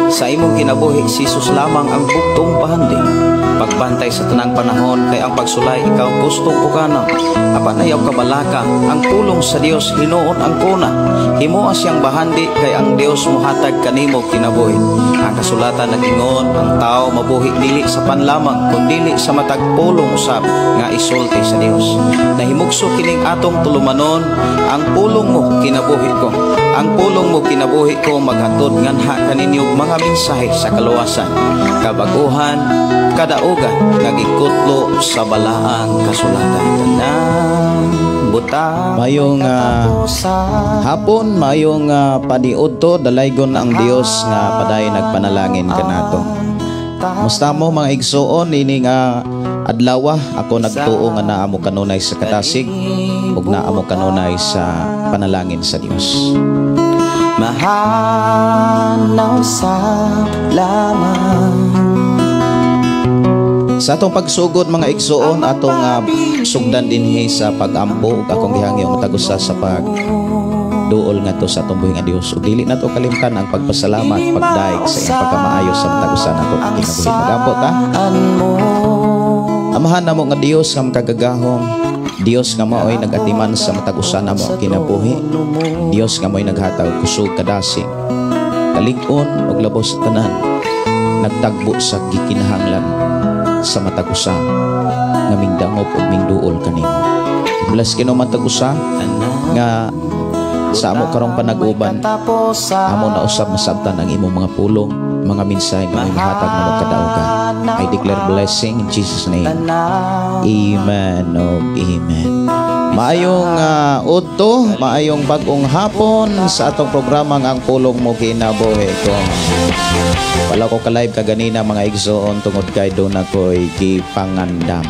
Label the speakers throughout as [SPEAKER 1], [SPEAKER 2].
[SPEAKER 1] Sa imong kinabuhi, si Jesus lamang ang bugtong pahandi. Pagbantay sa tanang panahon, kay ang pagsulay ikaw gusto ko kana. Apan ayaw kabalaka, ang pulong sa Dios hinuon ang kuna. Himuha siyang bahandi, kay ang Dios muhatag kanimo kinabuhi. Ang kasulatan nagingon, ang tao mabuhi dili sa panlamang, kundi sa matag pulong usab nga isulti sa Dios. Nahimugso kining atong tulumanon, ang pulong mo kinabuhi ko. Ang pulong mo kinabuhi ko, maghatod nganha kaninyong mga mensahe sa kaluwasan, kabaguhan, kadaugan, nagikutlo sa balaang kasulatan.
[SPEAKER 2] Mayong hapon, mayong paniudto, dalaygon ang Dios nga paday nagpanalangin kanato. Musta mo mga igsuon, ini nga adlaw ako nagtuo nga naa mo kanunay sa katasig ug naa mo kanunay sa panalangin sa Dios.
[SPEAKER 1] Mahanaw sa lamang.
[SPEAKER 2] Sa atong pagsugod mga igsuon, atong sugdan dinhi sa pagampo ug akong gihangyong tagusa sa pagduol ngadto sa atong buhi nga Dios. Ug dili nato kalimtan ang pagpasalamat, pagdaig sa iyang pagkamaayo sa tagusa nato kinabuhi. Magampo ta. Amahan namo nga Dios nga makagagahom, Dios nga maoy nagatiman sa matagusan namo kinabuhi, Dios nga maoy naghatag kusog kadasig, kalig-on ug labos sa tanan, nagtagbo sa gikinahanglan sa matagusa nga mingdangop ug mingduol kanimo. Bless kino matagusa nga sa amo karong panag-uban, amo na usab masabtan ang imong mga pulong, mga mensahe nga ihatag namo kadaugan. I declare blessing in Jesus name. Amen o amen. Maayong udto, maayong bagong hapon sa atong programa ang pulong mo kinabuhi ko. Wala ko ka-live kaganina mga igsoon tungod kay doon ako'y gipangandam.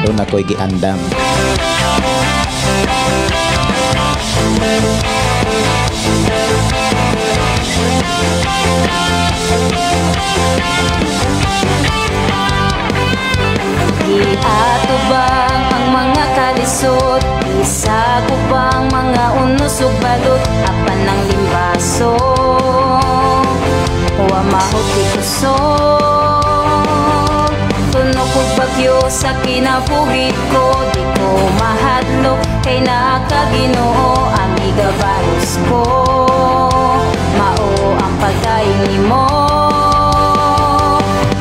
[SPEAKER 2] Doon ako'y giandam.
[SPEAKER 3] Iatubang ang mga kalisod, isa ko bang mga unos ug balot, apan ng limbaso wa mahuti kusog. Tunog ug bagyo sa kinabuhi ko, di ko mahadlok kay nakaginoo ang igabalos ko. Mao ang pagdaing nimo,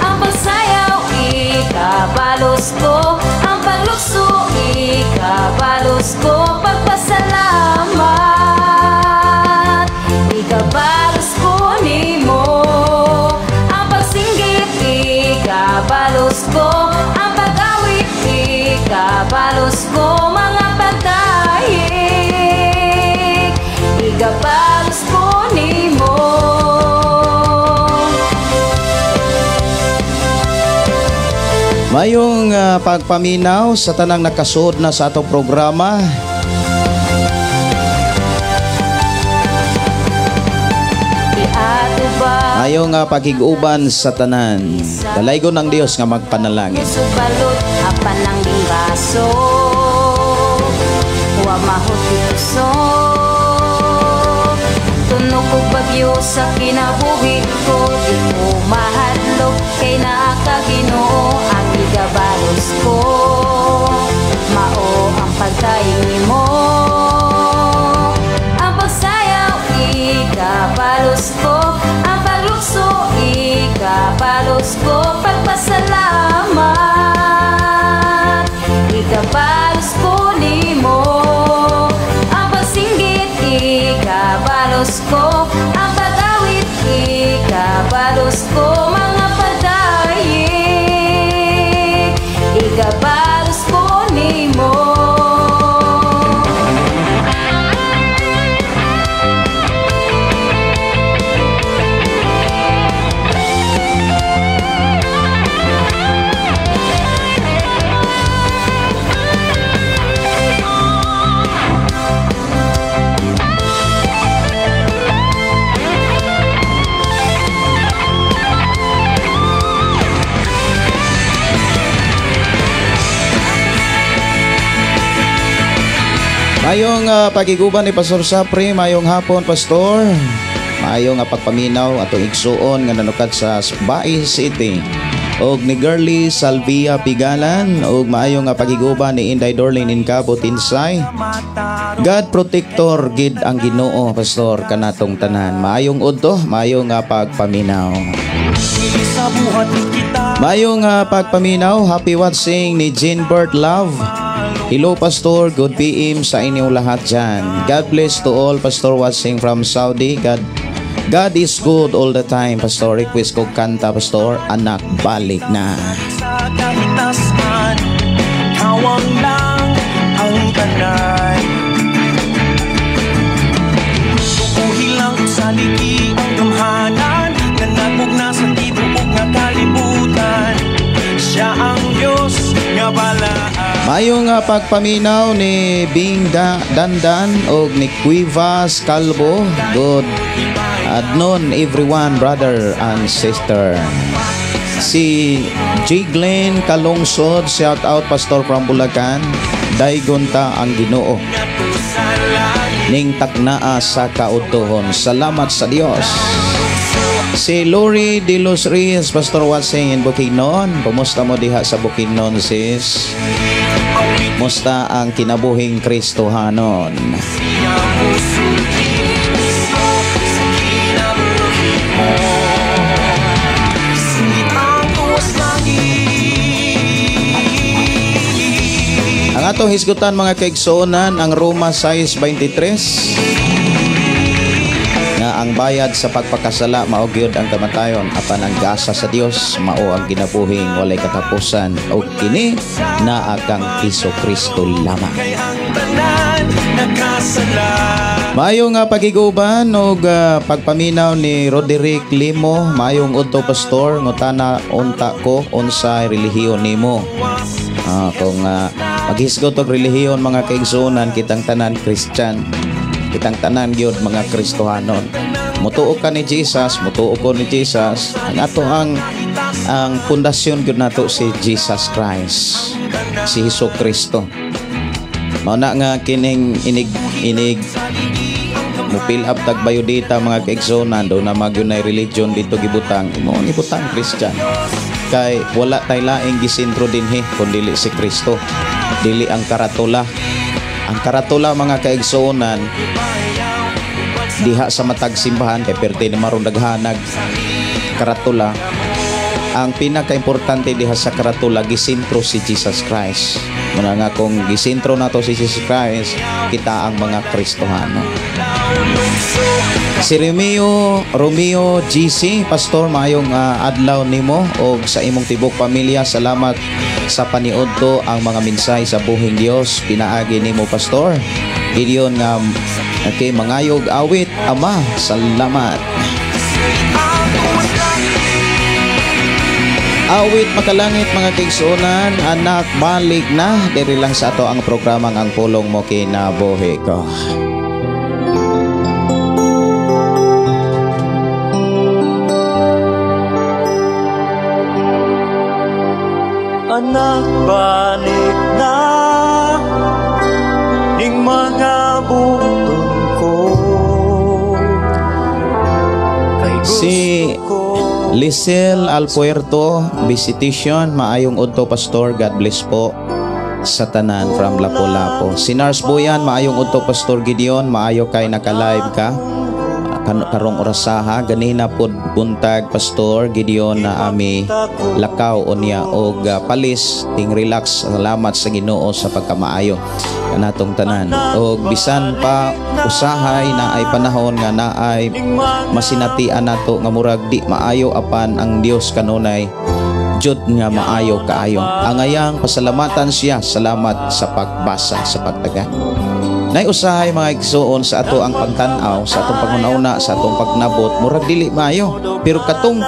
[SPEAKER 3] ang pagsayaw ikabalos ko, ang paglukso ikabalos ko, pagpasalamat ikabalos ko nimo, ang pagsinggit ikabalos ko, ang pag-awit ikabalos ko, mga pagdaig ikabalos ko nimo.
[SPEAKER 2] Mayong pagpaminaw sa tanang nakasuod na sa atong programa. Mayong pagig-uban sa tanan. Dalaygon ng Dios nga magpanalangin.
[SPEAKER 3] Subalot apan ng limbaso, wa mahuti kusog. Tunog ug bagyo sa kinabuhi ko, di ko mahadlok kay nakaginoo ang igabalos ko. Mao ang pagdaing nimo, ang pagsayaw ikabalos ko, ang paglukso ikabalos ko, pagpasalamat ikabalos ko nimo, ang pagsinggit ikabalos ko, ang pag-awit ikabalos ko, mga pagdaig ikabalos ko nimo.
[SPEAKER 2] Mayong pagiguban ni Pastor Sapri, mayong hapon Pastor. maayo nga pagpaminaw atong igsuon nga nanukat sa Bai City og ni Girly Salvia Pigalan og maayo nga pagiguban ni Inday Dorlin Incabo Tinsay. God protector gid ang Ginoo pastor kanatong tanan. Maayong udto, maayo nga pagpaminaw. Maayo nga pagpaminaw. Happy watching ni Jeanbert Love. Hello pastor, good PM sa inyong lahat dyan. God bless to all pastor watching from Saudi. God is good all the time, pastor. Request ko kanta, pastor. Anak, balik na.
[SPEAKER 4] Sa kahitasan, kawang lang ang tanan. Tukuhi lang sa ligi ang gamhanan, nanagog na sa tibuok nga kalibutan. Siya ang Diyos nga balaan.
[SPEAKER 2] Mayong pagpaminaw ni Binga Dandan o ni Cuivas Calvo. Good adnon everyone, brother and sister. Si J. Glenn Kalungsod, shout out pastor from Bulacan. Daygonta ang Ginoo ning taknaa sa kautuhon. Salamat sa Dios. Si Lori de los Reyes, pastor watching in Bukidnon. Kumusta mo diha sa Bukidnon, sis? Musta ang kinabuhing Kristohanon? Ang atong hisgutan mga kaigsuonan, ang Roma 6:23 nga ang bayad sa pagpakasala mao gyud ang kamatayon, apan ang gasa sa Dios mao ang ginabuhing walay katapusan, o kini naa kang Kristo lamang. Maayong pagiguban og pagpaminaw ni Roderick Limo. Maayong udto pastor, ngutana unta ko unsay relihiyon nimo. Kung maghisgot og relihiyon mga kaigsuonan, kitang tanan Christian, kitang tanan gyud mga Kristohanon. Mutuo ka ni Jesus, mutuo ko ni Jesus. Ang ato ang pundasyon gyud nato si Jesus Christ, si Hesus Kristo. Mao na nga kining inig mupil up tag bayudita mga kaigsuonan do na magyunay religion dito gibutang imo ibutang Christian. Kay wala tay laing gisentro dinhi kun dili si Kristo, dili ang karatula. Ang karatula mga kaigsuonan diha sa matag simbahan kay perti ni maron daghanag karatula. Ang pinaka-importante diha sa karatula gisentro si Jesus Christ. Muna nga kung gisentro nato si Jesus Christ, kita ang mga Kristohano. Si Romeo GC, pastor, mayong adlaw nimo o sa imong tibok pamilya. Salamat sa paniudto ang mga minsay sa buhing Dios pinaagi nimo pastor. Gideon nga okay, mangayog awit ama, salamat. Awit makalangit mga kaigsuonan, anak balik na. Diri lang sa ato ang programang ang pulong mo kinabuhi ko.
[SPEAKER 4] Anak, balik na ning mga butong ko.
[SPEAKER 2] Si Lisel Alpuerto, visitation, maayong udto pastor, God bless po sa tanan from Lapu-Lapu. Si Nars Boyan, maayong udto pastor Gideon, maayo kay naka-live ka karong orasaha ganina pod buntag pastor Gideon na ami lakaw unya og palis ting relax. Salamat sa Ginoo sa pagkamaayo kanatong tanan, og bisan pa usahay na ay panahon nga naay masinatian nato nga murag di maayo, apan ang Dios kanunay jud nga maayo kaayo. Angayang pasalamatan siya, salamat sa pagbasa sa pagtagan. Nay usahay mga igsuon sa ato ang pagtan-aw, sa atong pangunauna, sa atong pagnabot, murag dili maayo. Pero katong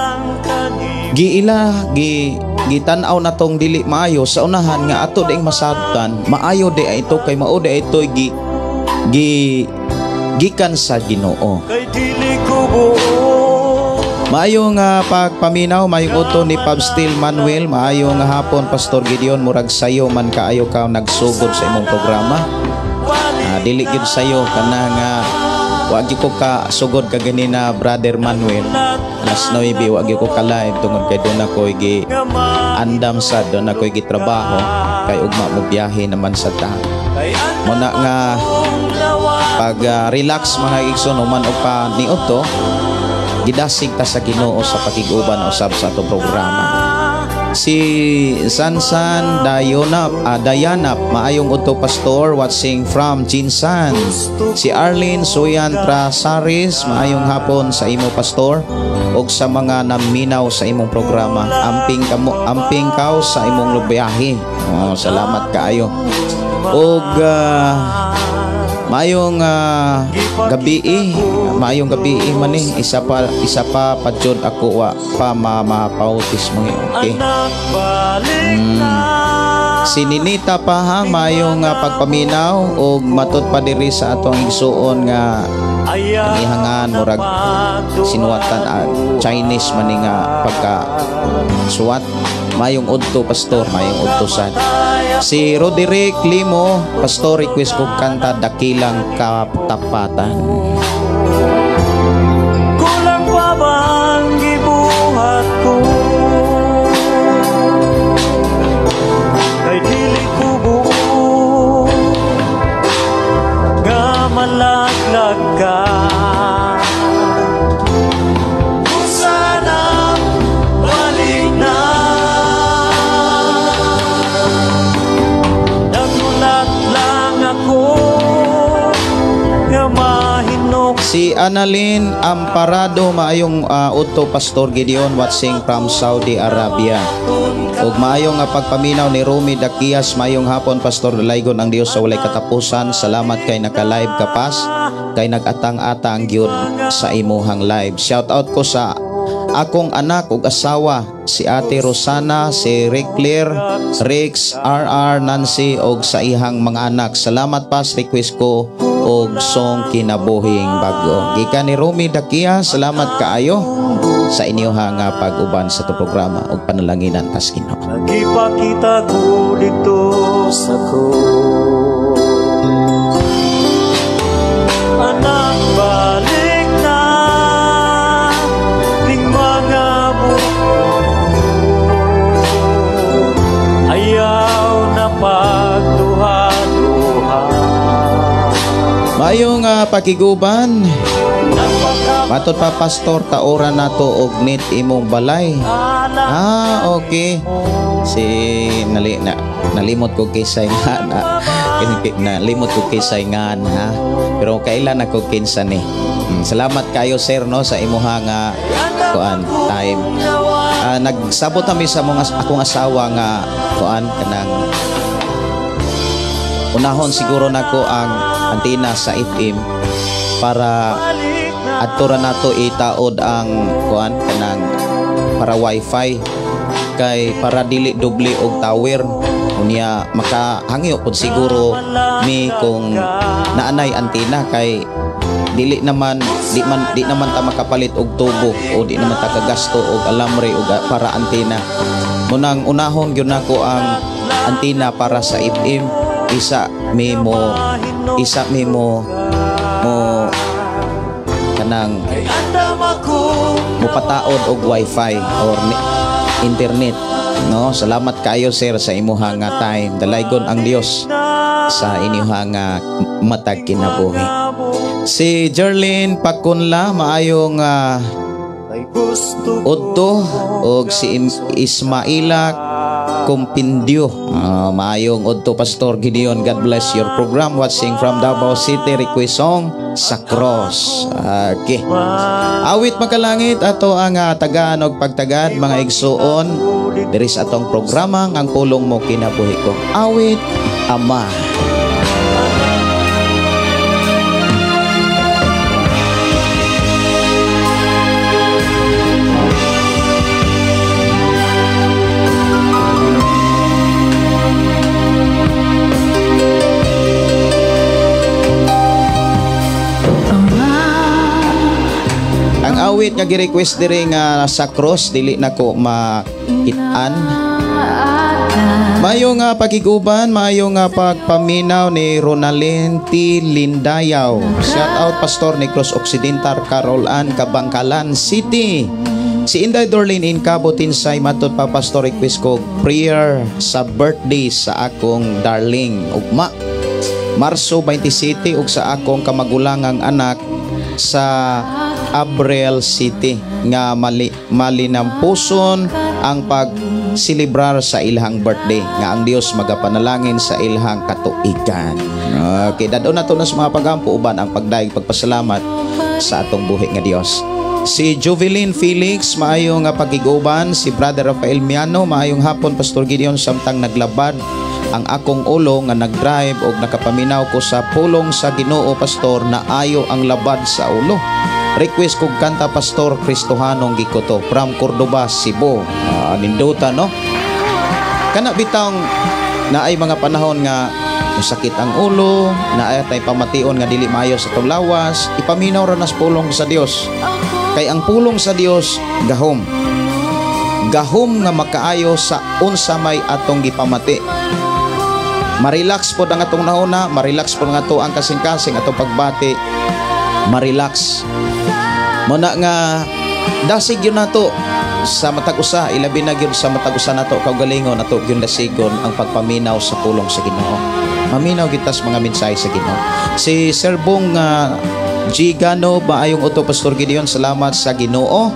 [SPEAKER 2] gitan-aw na tong dili maayo sa unahan nga ato daing masabtan, maayo di ay ito kay mao di ay ito gikan sa Ginoo. Maayong pagpaminaw, maayong uto ni Pabstil Manuel, maayong hapon Pastor Gideon, murag sayo man kaayo ka nagsugod sa imong programa. Dili gyud sayo kana nga wagi ko ka sugod ka ganina Brother Manuel. Alas 9 wagi ko ka live tungod kay doon ako gi andam sa doon ako gi trabaho kay ugma mo biyahe naman sa ta. Muna nga pag relax mga igsoon human og pa niot to gidasig ta sa Ginoo sa pakiguban usab sa ato programa. Si Sansan Dayanap maayong udto pastor watching from Jinsan. Si Arlene Suyan Trasaris maayong hapon sa imo pastor ug sa mga naminaw sa imong programa. Amping kaw sa imong lubiyahe. Salamat kaayo. Ug Mayong gabi man isa pa padjud ako wa pa mapautis mga okay. Si Ninita pa ha mayong pagpaminaw ug matud pa diri sa atong igsuon nga anihangan murag sinuwatan Chinese man nga pagka suwat mayong udto pastor mayong udto sad. Si Roderick Limo pastor request kog kanta Dakilang Katapatan.
[SPEAKER 4] Kulang pa ba ang gibuhat ko kay dili ko buo nga malaglag ka.
[SPEAKER 2] Si Annalyn Amparado maayong udto pastor Gideon watching from Saudi Arabia. Ug maayong pagpaminaw ni Romy Dakias maayong hapon pastor dalaygon ang Dios sa walay katapusan. Salamat kay naka-live ka pas kay nag-atang-atang gyud sa imuhang live. Shout out ko sa akong anak ug asawa si Ate Rosana, si Rickler, Rix, RR, Nancy ug sa ihang mga anak. Salamat pas request ko og song Kinabuhing Bago. Gikan ni Romy Dakia, salamat kaayo sa inyohang pag-uban sa to programa ug panalanginan tas Ginoo.
[SPEAKER 4] Nagipakita ko dito sa ko. Anak balik na ning mga buko. Ayaw na pagduha-duha.
[SPEAKER 2] Mayong pakiguban matod pa pastor taoran nato og nit imong balay. Okay. Si nalimot ko kay sayngan nalimot ko kay sayngan ha. Pero kailan ako kinsa ni. Salamat kayo sir no sa imuhang kuan time. Nagsabot kami sa mga akong asawa nga kuan kanang unahon siguro nako ang antena sa FM para adto ra nato itaod ang kuan kanang para wifi kay para dili doble og tower unya makahangyo pud siguro mi kung naanay antena kay di naman ta makapalit og tubo o di naman ta kagasto og alambre og para antena. Munang unahon gyud nako ang antena para sa FM isa memo mo kanang mupataod og wifi or internet no. Salamat kayo sir sa imuhang time. Dalaygon ang Dios sa inyong matag kinabuhi. Si Jerlyn Pakunla maayong udto og si Ismaila Kumpindio maayong udto pastor Gideon. God bless your program watching from Davao City. Request song sa cross. Okay. Awit makalangit ato ang tagaan og pagtagad mga igsuon diri sa atong programa ang pulong mo kinabuhi ko. Awit Ama. Awit nga gi-request diri nga sa cross dili nako makit-an Maayo nga pagiguban, maayo nga pagpaminaw ni Ronalyn T. Lindayaw. Shout out Pastor Negros Occidental, Carolan, Kabangkalan City. Si Inday Dorlin in Cabo Tinsay, matud pa Pastor request ko prayer sa birthday sa akong darling ugma. Marso 27 ug sa akong kamagulangang anak sa Abril City nga malinampuson ang pagsilibrar sa ilahang birthday nga ang Dios magapanalangin sa ilahang katuigan. Okay, dadon nato na sa mga pagampo uban ang pagdaig pagpasalamat sa atong buhi nga Dios. Si Jovelyn Felix, maayong nga pagiguban. Si Brother Rafael Miano, maayong hapon Pastor Gideon, samtang naglabad ang akong ulo nga nagdrive og nakapaminaw ko sa pulong sa Ginoo Pastor na ayo ang labad sa ulo. Request kog kanta Pastor Cristohanong Gikoto from Cordoba, Cebu. Ninduta no? Kana bitang naay mga panahon nga sakit ang ulo, naay tay pamation nga dili maayo sa tulawas, ipaminaw ra nas pulong sa Dios. Kay ang pulong sa Dios gahom. Gahom nga makaayo sa unsa may atong gipamati. Marelax pod ang atong nauna, marelax pod nga to ang kasing-kasing atong pagbati. Marelax. Muna nga dasig yun nato sa matag usa, ilabi na gyud sa matag usa nato kaugalingon nato gyud dasigon ang pagpaminaw sa pulong sa Ginoo. Maminaw gitas mga mensahe sa Ginoo. Si Serbong Gigano, maayong uto Pastor Gideon, salamat sa Ginoo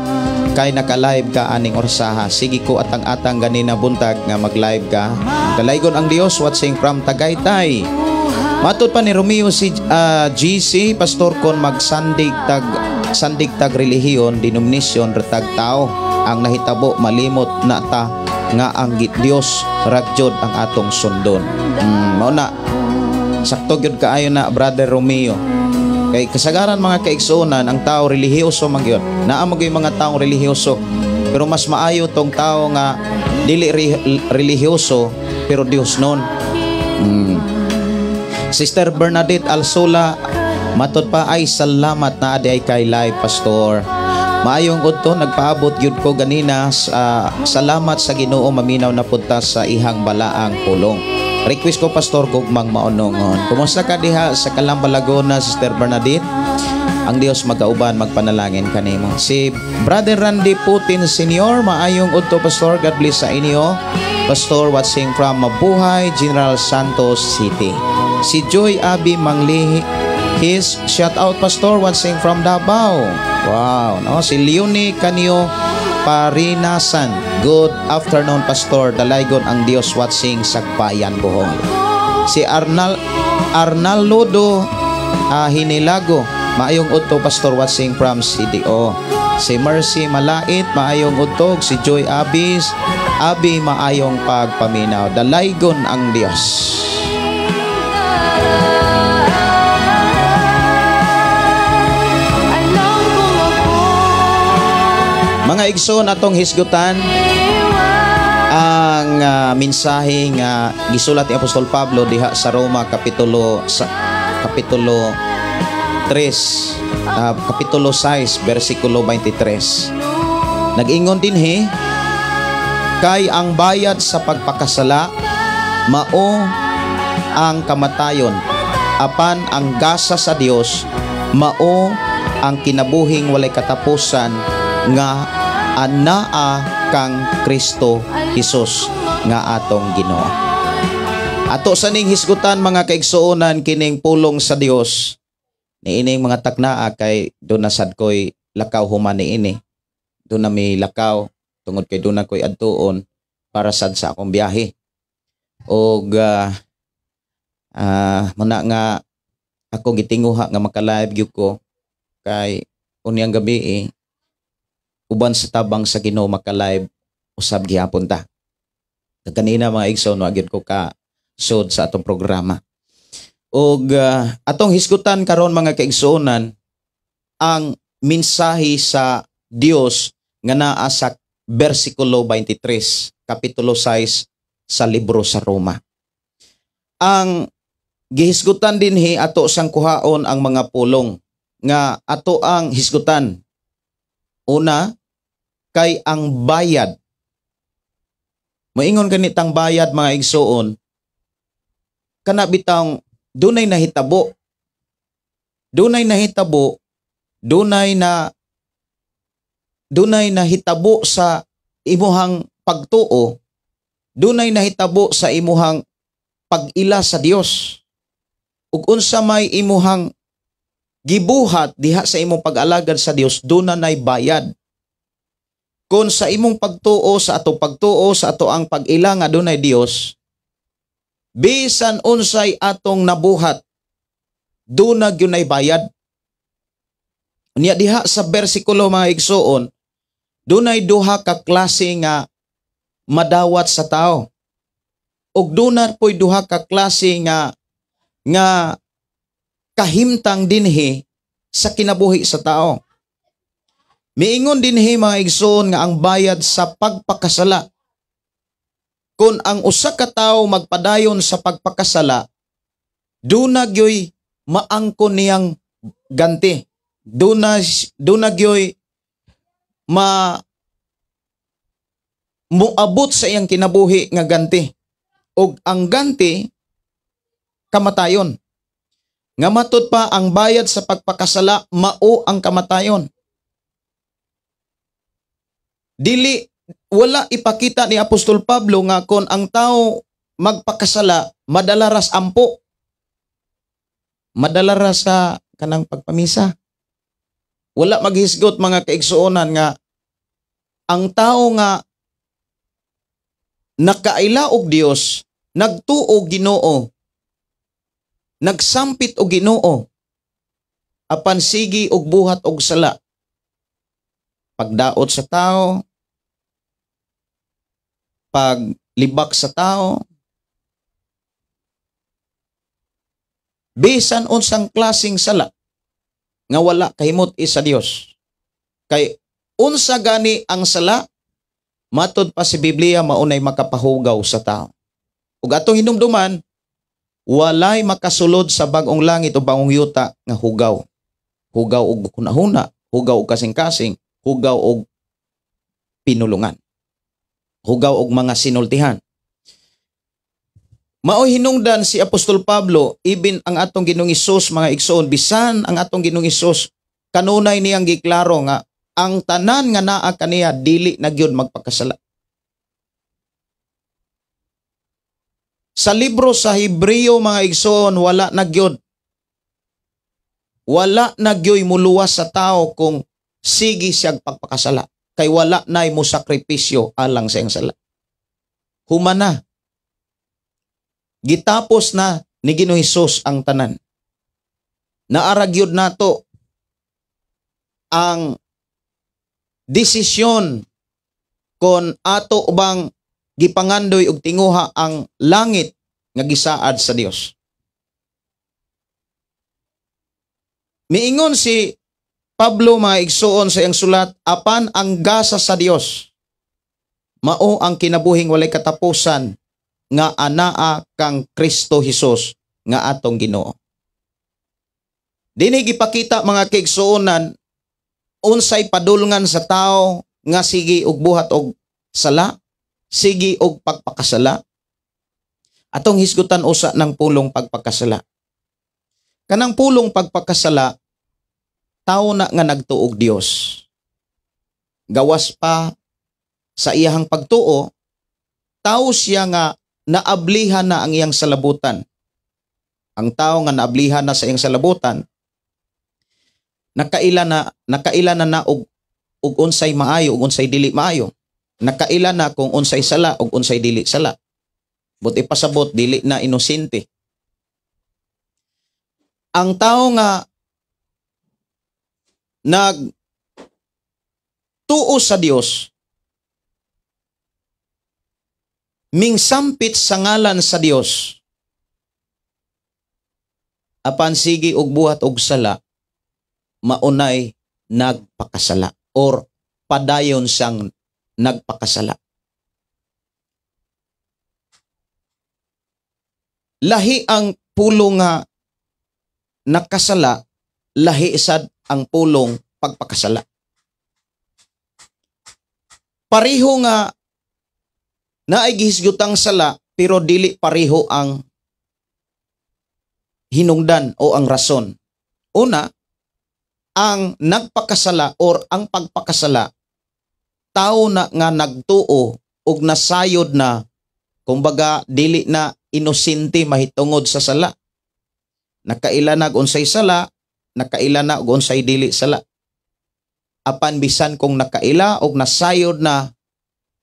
[SPEAKER 2] kay naka-live ka aning orsaha. Sige ko atang-atang ganina buntag nga mag-live ka. Kalaygon ang Dios watching from Tagaytay. Matod pa ni Romeo si GC Pastor kon magsandig tag relihiyon, denominasyon retag tao ang nahitabo malimot na ta nga ang Dios ragjod ang atong sundon. Mao na sakto gyud kaayo na Brother Romeo. Kay kasagaran mga kaigsuonan ang tao relihiyoso man gyud. Naa mo gyud mga taong relihiyoso. Pero mas maayo tong tao nga dili relihiyoso pero Dios non. Sister Bernadette Alsola, matod pa ay salamat na adi ay kay live Pastor. Maayong udto nagpaabot gyud ko ganina sa salamat sa Ginoo maminaw na punta sa ihang balaang pulong. Request ko Pastor gugmang maunongon. Kumusta ka diha sa Calamba, Laguna, Sister Bernadette? Ang Dios magauban magpanalangin kanimo. Si Brother Randy Putin Senior, maayong udto Pastor, God bless sa inyo. Pastor watching from Mabuhay, General Santos City. Si Joy Abi Manglihi, his shout out Pastor watching from Davao. Wow, no? Si Leonie Canio Parinasan, good afternoon Pastor, dalaygon ang Dios watching Sagbayan Bohol. Si Arnaldo Hinilago, maayong udto Pastor watching from CDO. Si Mercy Malait, maayong udtog. Si Joy Abis Abi, maayong pagpaminaw, dalaygon ang Dios. Mga igsoon atong hisgutan ang mensahe nga gisulat ni Apostol Pablo diha sa Roma kapitulo 3 kapitulo 6 bersikulo 23. Nag-ingon dinhi kay ang bayad sa pagpakasala mao ang kamatayon, apan ang gasa sa Dios mao ang kinabuhing walay katapusan nga anaa kang Kristo Jesus nga atong Ginoo. Ato sa ning hisgutan mga kaigsuonan kining pulong sa Dios niining mga taknaa kay do na sad koy lakaw human niini. Do na mi lakaw tungod kay do na koy adtuon para sad sa akong biyahe. Og muna nga ako gitinguha nga maka-live gyud ko kay unyang gabi uban sa tabang sa Ginoo maka-live usab gihapon ta. Kanina mga igsoon wa gyud ko ka sud sa atong programa. Og atong hisgutan karon mga kaigsuonan ang mensahe sa Dios nga naa sa bersikulo 23 kapitulo 6 sa libro sa Roma. Ang gihisgutan dinhi ato sang kuhaon ang mga pulong nga ato ang hisgutan. Una, kay ang bayad Moingon ganitang bayad mga igsoon, kana bitang dunay nahitabo. Dunay nahitabo sa imuhang pagtuo, dunay nahitabo sa imuhang pag-ila sa Dios. Ug unsa may imuhang gibuhat diha sa imong pag-alagad sa Dios, duna nay bayad. Kung sa imong pagtuo sa ato ang pag-ila nga dunay Dios, bisan unsay atong nabuhat, duna gyud nay bayad. Unya diha sa bersikulo mga igsoon, dunay duha ka klase nga madawat sa tao. Ug duna po'y duha ka klase nga kahimtang dinhi sa kinabuhi sa tao. Miingon dinhi mga igsoon nga ang bayad sa pagpakasala. Kung ang usa ka tawo magpadayon sa pagpakasala, duna gyoy maangkon niyang ganti. Duna gyoy muabot sa iyang kinabuhi nga ganti. Og ang ganti kamatayon. Nga matud pa ang bayad sa pagpakasala mao ang kamatayon. Wala ipakita ni Apostol Pablo nga kon ang tao magpakasala madalaras ampo. Madalaras sa kanang pagpamisa. Wala maghisgot mga kaigsuonan nga ang tao nga nakaila og Dios, nagtuo Ginoo, nagsampit og Ginoo, apan sigi og buhat og sala. Pagdaot sa tao, paglibak sa tao, bisan unsang klaseng sala nga wala kahimot sa Dios. Kay unsa gani ang sala, matod pa si Biblia maunay makapahugaw sa tao. Ug atong hinumduman, walay makasulod sa bag-ong langit o bag-ong yuta nga hugaw. Hugaw og hunahuna, hugaw og kasing-kasing, hugaw og pinulungan. Hugaw og mga sinultihan. Mao'y hinungdan si Apostol Pablo, even ang atong Ginoong Hesus mga igsoon, bisan ang atong Ginoong Hesus, kanunay niyang giklaro nga ang tanan nga naa kaniya dili na gyud magpakasala. Sa libro sa Hebreo mga igsoon, wala na gyud. Wala na gyoy muluwas sa tao kung sige siyag pagpakasala. Kay wala na'y mo sakripisyo alang sa iyang sala. Humana. Gitapos na ni Ginoong Hesus ang tanan. Naaragyod nato ang desisyon kon ato bang gipangandoy og tinguha ang langit nga gisaad sa Dios. Miingon si Pablo mga igsoon sa iyang sulat, apan ang gasa sa Dios mao ang kinabuhing walay katapusan nga anaa kang Kristo Hesus nga atong Ginoo. Dinhi gipakita mga kaigsuonan unsay padulngan sa tao nga sige og buhat og sala, sige og pagpakasala. Atong hisgutan usa ng pulong pagpakasala. Kanang pulong pagpakasala, tao na nga nagtuog Dios. Gawas pa sa iyahang pagtuo, tao siya nga naablihan na ang iyang salabutan. Ang tao nga naablihan na sa iyang salabutan, nakaila na og unsay maayo ug unsay dili maayo. Nakaila na kung unsay sala ug unsay dili sala. Buti pasabot dili na inosente. Ang tao nga nagtuo sa Dios, mingsampit sa ngalan sa Dios, apan sige og buhat og sala, maunay nagpakasala or padayon siyang nagpakasala. Lahi ang pulong nga nakasala, lahi sad ang pulong pagpakasala. Pareho nga na ay gihisgutang sala pero dili pareho ang hinungdan o ang rason. Una, ang nagpakasala or ang pagpakasala, tao na nga nagtuo og nasayod na, kumbaga dili na inosente mahitungod sa sala. Nakaila na og unsay sala, nakaila na og unsay dili sala. Apan bisan kung nakaila og nasayod na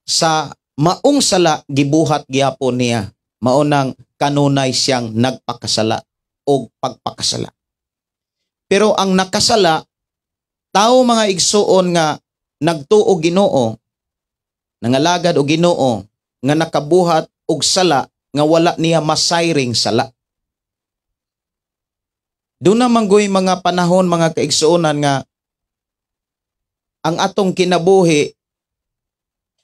[SPEAKER 2] sa maong sala, gibuhat gyapon niya. Mao nang kanunay siyang nagpakasala o pagpakasala. Pero ang nakasala, tao mga igsuon nga nagtuo Ginoo, nangalagad o Ginoo, nga nakabuhat og sala, nga wala niya masayring sala. Doon naman goy mga panahon, mga kaigsuonan, nga ang atong kinabuhi,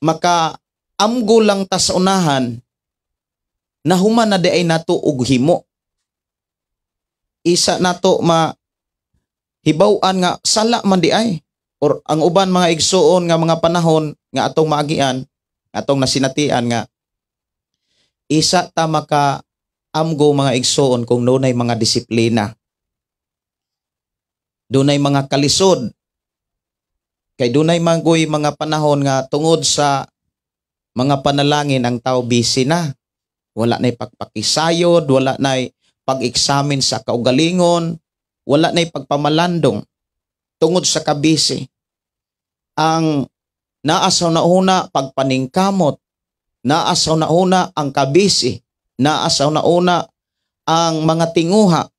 [SPEAKER 2] makaamgo lang ta sa unahan, na human na di ay nato og himo. Isa nato hibaw-an nga sala man di ay, or ang uban mga igsuon nga mga panahon nga atong maagian, atong nasinatian nga isa ta maka amgo mga igsuon kung dunay mga disiplina, dunay mga kalisod, kay dunay manggoy mga panahon nga tungod sa mga panalangin ang tao busy na, wala na'y pagpakisayod, wala na'y pag-examine sa kaugalingon, wala na'y pagpamalandong tungod sa kabisi. Ang naasaw na una pagpaningkamot, naasaw na una ang kabisi, naasaw na una ang mga tinguha,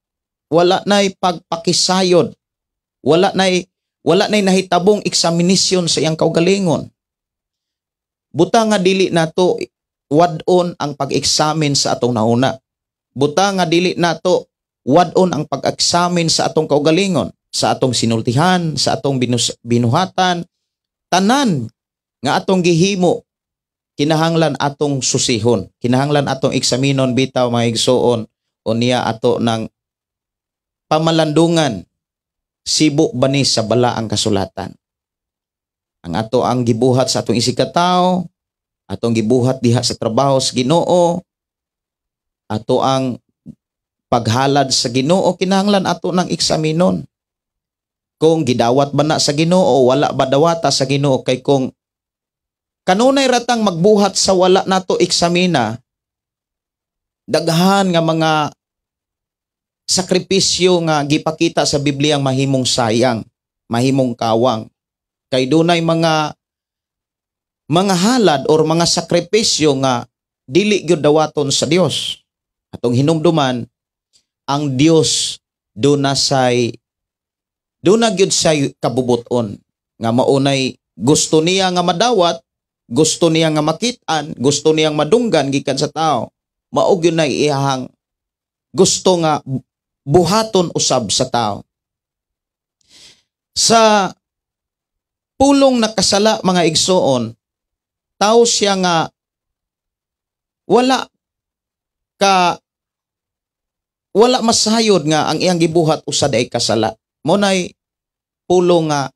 [SPEAKER 2] wala na'y pagpakisayod, wala na'y nahitabong examination sa iyang kaugalingon. Buta nga dili nato wadon ang pag-examine sa atong nauna. Buta nga dili nato wadon ang pag-examine sa atong kaugalingon, sa atong sinultihan, sa atong binuhatan, tanan nga atong gihimo, kinahanglan atong susihon, kinahanglan atong eksaminon bitaw mga igsuon, o niya ato ng pamalandungan, sibo bani sa bala ang kasulatan. Ang ato ang gibuhat sa atong isig katao, atong gibuhat diha sa trabaho sa Ginoo, ato ang paghalad sa Ginoo, kinahanglan ato ng eksaminon. Kung gidawat ba na sa Ginoo, wala ba dawata sa Ginoo, kay kung kanunay ratang magbuhat sa wala nato eksamina, daghan nga mga sakripisyo nga gipakita sa Bibliang mahimong sayang, mahimong kawang. Kay dunay mga halad or mga sakripisyo nga dili gyud dawaton sa Dios. Atong hinumduman, ang Dios duna gyud say kabubuton nga maunay gusto niya nga madawat, gusto niya nga makit-an, gusto niyang madunggan gikan sa tao. Mao gyud na iyahang gusto nga buhaton usab sa tao. Sa pulong nakasala mga igsuon, tao siya nga wala masayod nga ang iyang gibuhat usad ay kasala. Monay pulong nga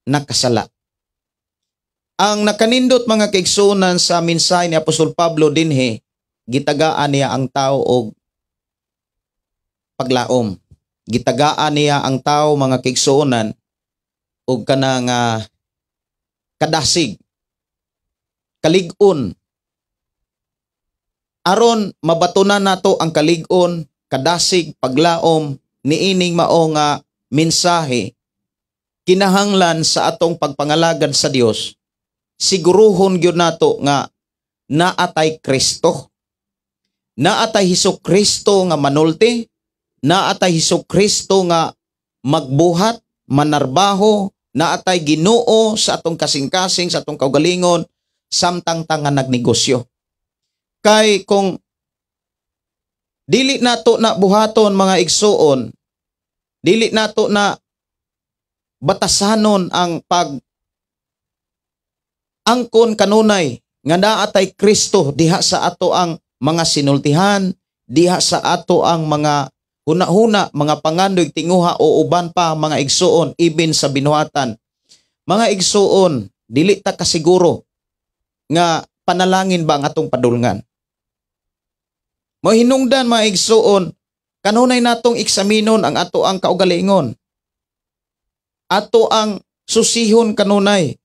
[SPEAKER 2] nakasala. Ang nakanindot mga kaigsuonan sa mensahe ni Apostol Pablo dinhi, gitagaan niya ang tao og paglaom. Gitagaan niya ang tao mga kaigsuonan og kanang kadasig, kalig-on. Aron mabatunan nato ang kalig-on, kadasig, paglaom, niining mao nga mensahe, kinahanglan sa atong pagpangalagad sa Dios, siguruhon gyud nato nga naatay Kristo. Naatay Hesukristo nga manulti, naatay Hesukristo nga magbuhat, manarbaho, naatay Ginoo sa atong kasing-kasing, sa atong kaugalingon, samtang nga nagnegosyo. Kay kung dili nato na buhaton mga igsuon, dili nato na batasanon ang angkon kanunay nga naatay Kristo diha sa ato ang mga sinultihan, diha sa ato ang mga huna-huna, mga pangandoy, tinguha o uban pa mga igsuon, even sa binuhatan. Mga igsuon, dili ta kasiguro nga panalangin ba ang atong padulngan? Mahinungdan mga igsuon, kanunay natong eksaminon ang ato ang kaugalingon. Ato ang susihon kanunay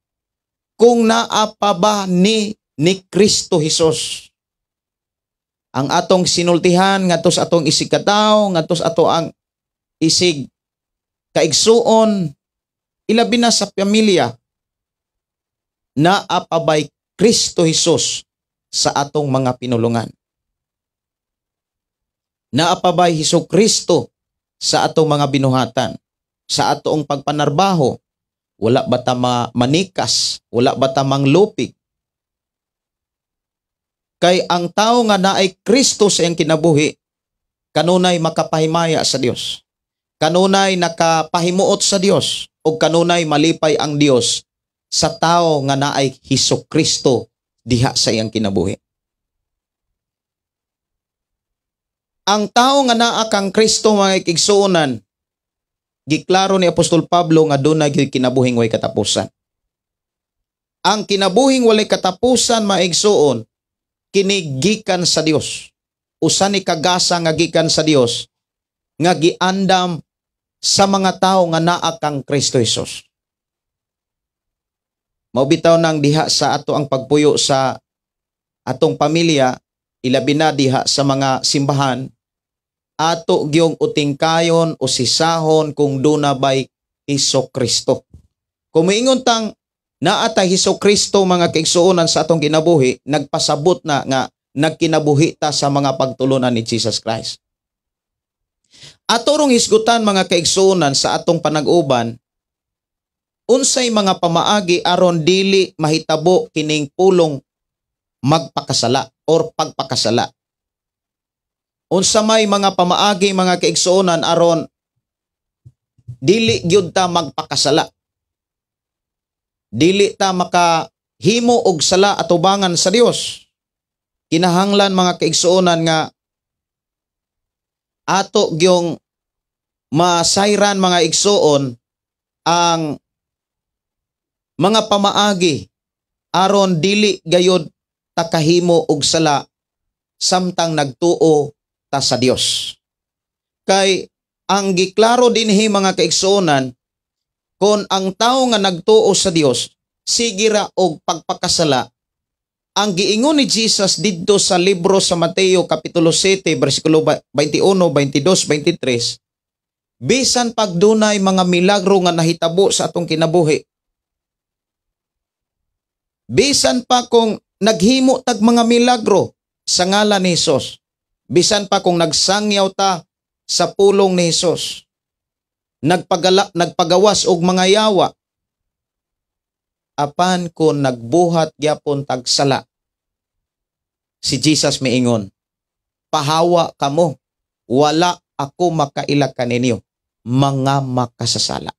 [SPEAKER 2] kung naa pa ba ni Kristo Hesus. Ang atong sinultihan ngadto sa atong isig katawo, ngadto sa ato ang isig kaigsuon, ilabi na sa pamilya, naa pa ba'y Kristo Hesus sa atong mga pinulungan? Naapabay Hesus Kristo sa atong mga binuhatan, sa atong pagpanarbaho, wala ba ta manikas, wala ba ta manglupig? Kay ang tao nga naay Kristo sa iyang kinabuhi, kanunay makapahimaya sa Dios. Kanunay nakapahimuot sa Dios, o kanunay malipay ang Dios sa tao nga naay Hesus Kristo diha sa iyang kinabuhi. Ang tao nga naa kang Kristo mga igsuonan, giklaro ni Apostol Pablo nga dunay kinabuhing way katapusan. Ang kinabuhing walay katapusan mga igsuon, kinigikan sa Dios. Usa ni kagasa nga gikan sa Dios nga giandam sa mga tao nga naa kang Kristo Hesus. Maubitaw nang diha sa ato ang pagpuyo sa atong pamilya, ilabi na diha sa mga simbahan, ato gyung utingkayon o sisahon kung duna bay Hesus Kristo. Kung moingon tang naatay Hesus Kristo mga kaigsuonan sa atong kinabuhi, nagpasabot na nga nagkinabuhi ta sa mga pagtulunan ni Jesus Christ. Ato rong hisgutan mga kaigsuonan sa atong panag-uban, unsay mga pamaagi aron dili mahitabo kining pulong magpakasala or pagpakasala. Unsa may mga pamaagi mga kaigsuonan aron dili gyud ta magpakasala. Dili ta makahimo og sala atubangan sa Dios. Kinahanglan mga kaigsuonan nga ato gyung masayran mga igsuon ang mga pamaagi aron dili gayud takahimo og sala samtang nagtuo ta sa Dios. Kay ang giklaro dinhi mga kaigsuonan, kon ang tao nga nagtuo sa Dios sigira og pagpakasala, ang giingon ni Jesus didto sa libro sa Mateo kapitulo 7 bersikulo 21, 22, 23, bisan pagdunay mga milagro nga nahitabo sa atong kinabuhi, bisan pa kung naghimo tag mga milagro sa ngalan ni Hesus, bisan pa kung nagsangyaw ta sa pulong ni Hesus, nagpagawas og mga yawa, apan kung nagbuhat gyapon tag sala, si Jesus miingon, pahawa kamo, wala ako makailag kaninyo, mga makasasala.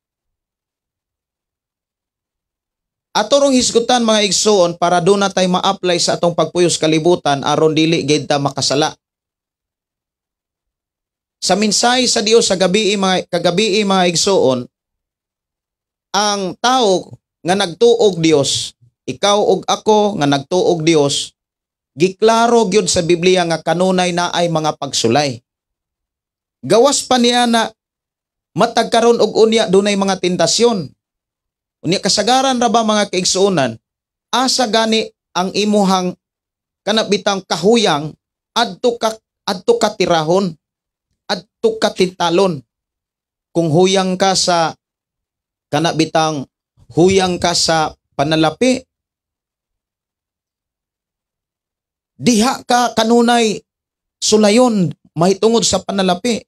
[SPEAKER 2] Atorong hisgutan mga igsoon para doon na tayo ma-apply sa atong pagpuyos kalibutan aron dili gid ta makasala. Sa mensahe sa Dios sa gabi mga igsoon, ang tao nga nagtuog Dios, ikaw ug ako nga nagtuog Dios, giklaro gyud sa Biblia nga kanunay na ay mga pagsulay. Gawas pa niya na matag karon og unya dunay mga tentasyon. Unya kasagaran ra ba mga kaigsuonan, asa gani ang imuhang kanabitang kahuyang adto ka tirahon, adto ka tintalon. Kung huyang ka sa kanabitang huyang ka sa panalapi, diha ka kanunay sulayon mahitungod sa panalapi.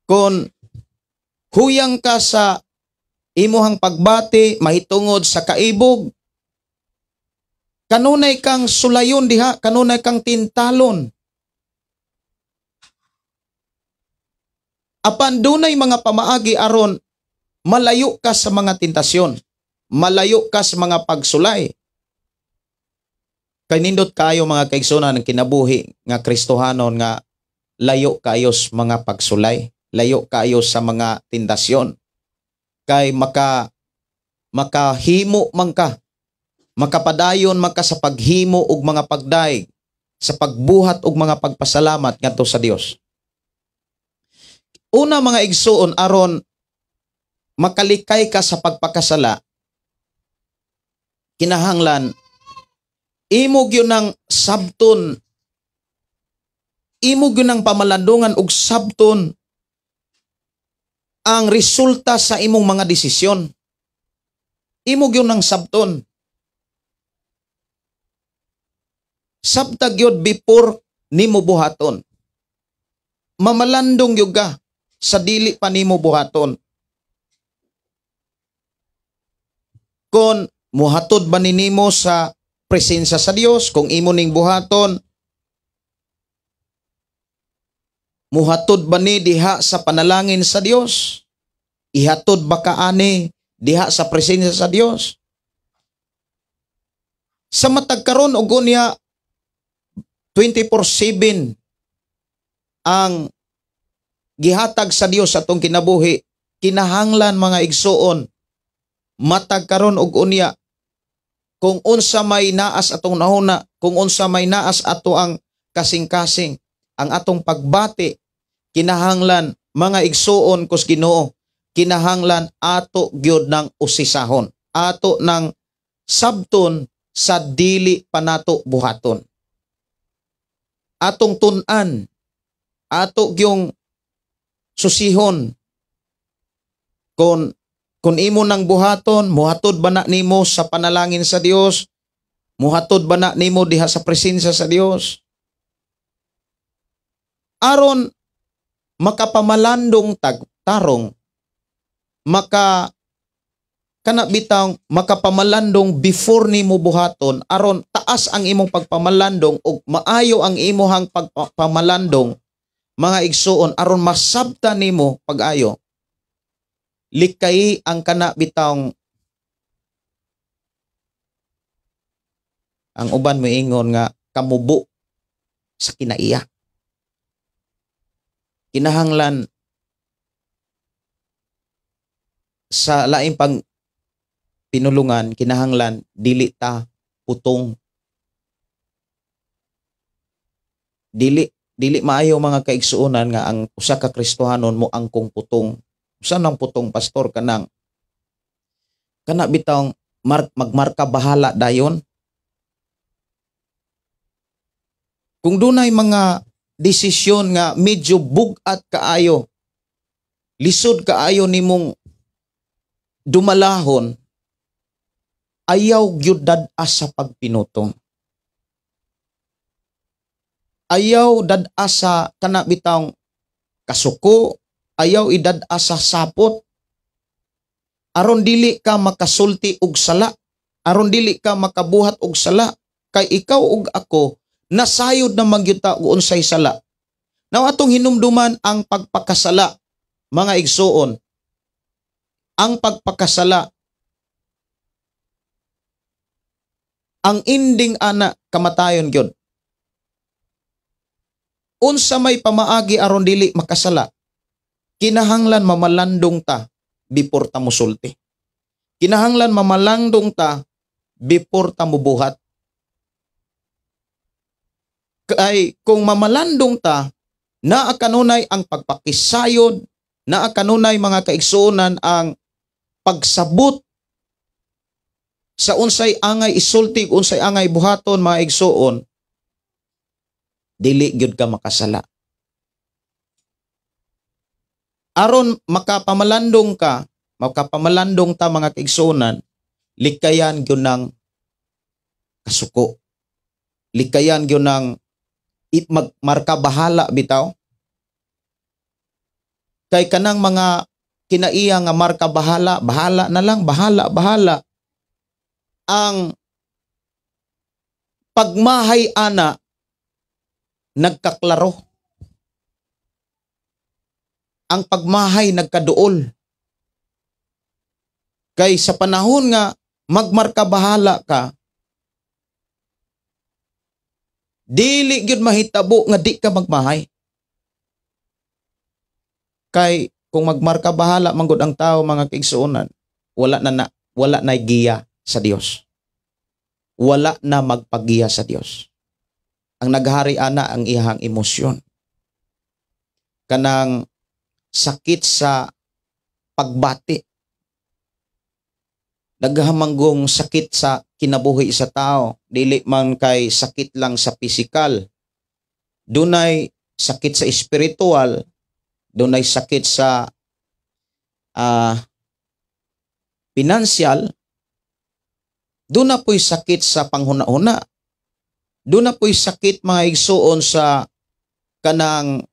[SPEAKER 2] Kung huyang ka sa imuhang pagbati mahitungod sa kaibog, kanunay kang sulayon diha, kanunay kang tintalon. Apan dunay mga pamaagi aron malayo ka sa mga tentasyon, malayo ka sa mga pagsulay. Kay nindot kayo mga kaigsuonan ng kinabuhi nga Kristohanon nga layo kayo sa mga pagsulay, layo kayo sa mga tentasyon. Kay makahimo man ka, makapadayon maka sa paghimo og mga pagdaig, sa pagbuhat og mga pagpasalamat ngadto sa Dios. Una mga igsuon, aron makalikay ka sa pagpakasala, kinahanglan imo gyud ng sabton, imo gyud ng pamalandungan og sabton ang resulta sa imong mga desisyon. Imo gyud ng sabton. Sabtag yun before nimo buhaton. Mamalandong yun ka sa dili pa nimo buhaton. Kung muhatod ba ninimo sa presensya sa Dios, kung imo ning buhaton, muhatod ba ni diha sa panalangin sa Dios? Ihatod ba ka ani diha sa presensya sa Dios? Sa matag karon og unya 24/7 ang gihatag sa Dios sa atong kinabuhi, kinahanglan mga igsuon, matag karon og unya, kung unsa may naas atong nahuna, kung unsa may naas ato ang kasing-kasing, ang atong pagbati, kinahanglan mga igsuon kus Ginoo, kinahanglan ato gyud ng usisahon, ato ng sabton sa dili pa nato buhaton. Atong tun-an, ato gyung susihon, kung imo nang buhaton, muhatod ba na nimo sa panalangin sa Dios? Muhatod ba na nimo diha sa presensya sa Dios? Aron makapamalandong tarong, kana bitang makapamalandong before nimo buhaton, aron taas ang imong pagpamalandong ug maayo ang imuhang pagpamalandong, mga igsuon, aron masabta nimo pag-ayo. Likay ang kana bitang, ang uban moingon nga kamubo sa kinaiya. Kinahanglan sa laing pang pinulungan, kinahanglan dili ta putong. Dili maayo mga kaigsuonan nga ang usa ka Kristohanon mo angkong putong. Usa nang putong, pastor, kana bitang magmarka bahala dayon. Kung dunay mga desisyon nga medyo bugat kaayo, lisod kaayo nimong dumalahon, ayaw gyud dad-as sa pagpinutong. Ayaw dad-as sa kana bitang kasuko, ayaw idad-as sa sapot. Aron dili ka makasulti og sala, aron dili ka makabuhat og sala, kay ikaw ug ako nasayod na magyuta og unsay sala. Now atong hinumduman ang pagpakasala, mga igsuon. Ang pagpakasala, ang ending ana kamatayon gyud. Unsa may pamaagi aron dili makasala, kinahanglan mamalandong ta before ta musulti. Kinahanglan mamalandong ta before ta mubuhat. Kay kung mamalandong ta, naa kanunay ang pagpakisayod, naa kanunay mga kaigsuonan ang pagsabot sa unsay angay isulti, unsay angay buhaton, mga igsuon, dili gyud ka makasala. Aron makapamalandong ta mga kaigsuonan, likayan gyud ng kasuko. Likayan gyud ng magmarka bahala bitaw. Kay kanang mga kinaiya nga marka bahala na lang, bahala. Ang pagmahay ana nagkaklaro. Ang pagmahay nagkaduol. Kay sa panahon nga magmarka bahala ka, dili gyud mahitabo nga di ka magmahay. Kay kung magmarka bahala manggod ang tao, mga kaigsuonan, wala na giya sa Dios. wala na magpagiya sa Dios. Ang naghari ana ang iyang emosyon. Kanang sakit sa pagbati. Naghamanggong sakit sa kinabuhi sa tao, dili man kay sakit lang sa pisikal. Dunay sakit sa espiritual, dunay sakit sa pinansyal, doon na po'y sakit sa panghuna-huna. Doon na po'y sakit mga igsuon sa kanang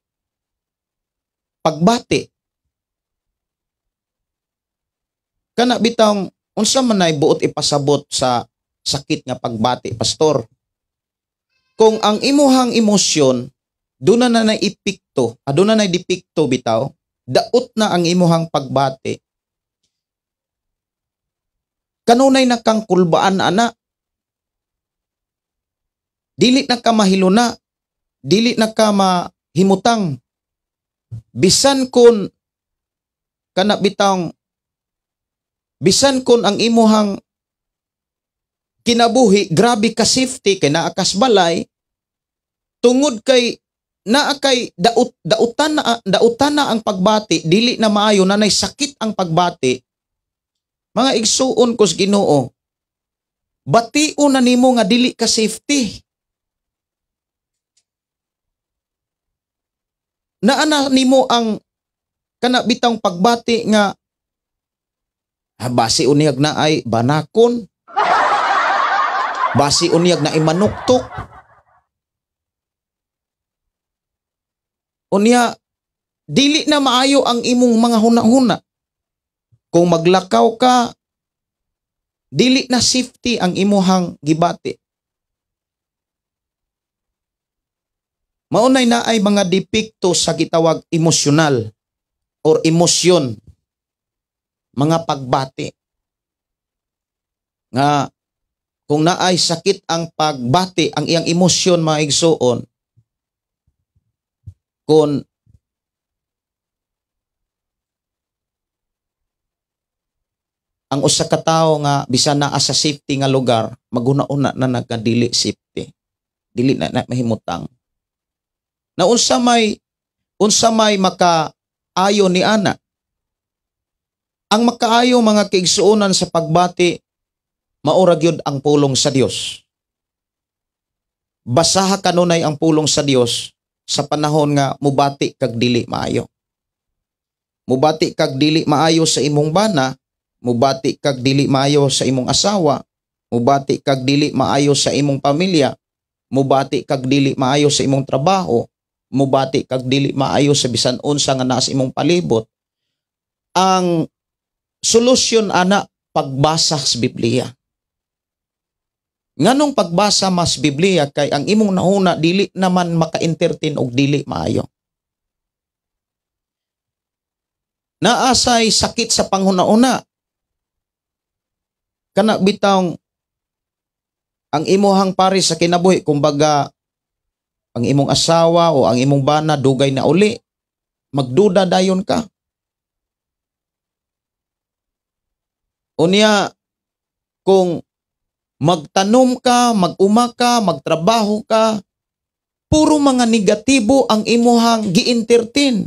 [SPEAKER 2] pagbati. Kana bitang unsa man nay buot ipasabot sa sakit nga pagbati, pastor. Kung ang imuhang emosyon doon na naipikto, doon na naidipikto bitaw, daot na ang imuhang pagbati. Kanunay na kang kulbaan ana. Dili na ka mahiluna. Dili na ka mahimutang. Bisan kun bisan kun ang imuhang kinabuhi grabe ka safety kay naa kas balay, tungod kay naa kay dautan na ang pagbati, dili na maayo, nanay sakit ang pagbati. Mga igsuon kos Ginoo, bation na nimo nga dili ka safety. Naana nimo ang kana bitang pagbati nga basi unyag na ay banakon. Basi unyag na ay manuktok. Unya dili na maayo ang imong mga huna-huna. Kung maglakaw ka, dili na safety ang imuhang gibati. Maunay na ay mga depekto sa gitawag emosyonal or emosyon, mga pagbati. Nga kung naay sakit ang pagbati, ang iyang emosyon mga igsuon, kung ang usa ka tawo nga bisan naa sa safety nga lugar, maguna-una na nagkadili safety. Dili na mahimutang. Na unsa may makaayo ni ana. Ang makaayo mga kaigsuonan sa pagbati, maura gyud ang pulong sa Dios. Basaha kanunay ang pulong sa Dios sa panahon nga mubati kag dili maayo. Mubati kag dili maayo sa imong bana, mubati kag dili maayo sa imong asawa, mubati kag dili maayo sa imong pamilya, mubati kag dili maayo sa imong trabaho, mubati kag dili maayo sa bisan unsa nga naa sa imong palibot. Ang solusyon ana pagbasa sa Biblia. Nganong pagbasa mas Biblia kay ang imong nahuna dili naman maka-entertain og dili maayo. Naasay sakit sa panghuna-una. Kana bitang ang imuhang pari sa kinabuhi, kumbaga ang imong asawa o ang imong bana dugay na uli, magduda dayon ka. Unya kung magtanom ka, mag-uma ka, magtrabaho ka, puro mga negatibo ang imuhang gi-entertain.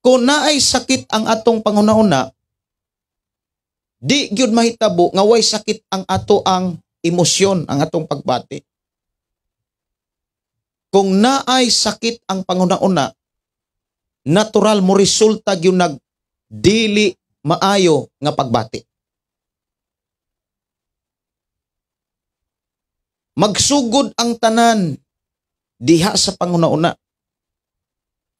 [SPEAKER 2] Kung naay sakit ang atong panghuna-una, di gyud mahitabo nga way sakit ang ato ang emosyon, ang atong pagbati. Kung naay sakit ang panghuna-una, natural mo resulta gyud nag dili maayo nga pagbati. Magsugod ang tanan diha sa panghuna-una.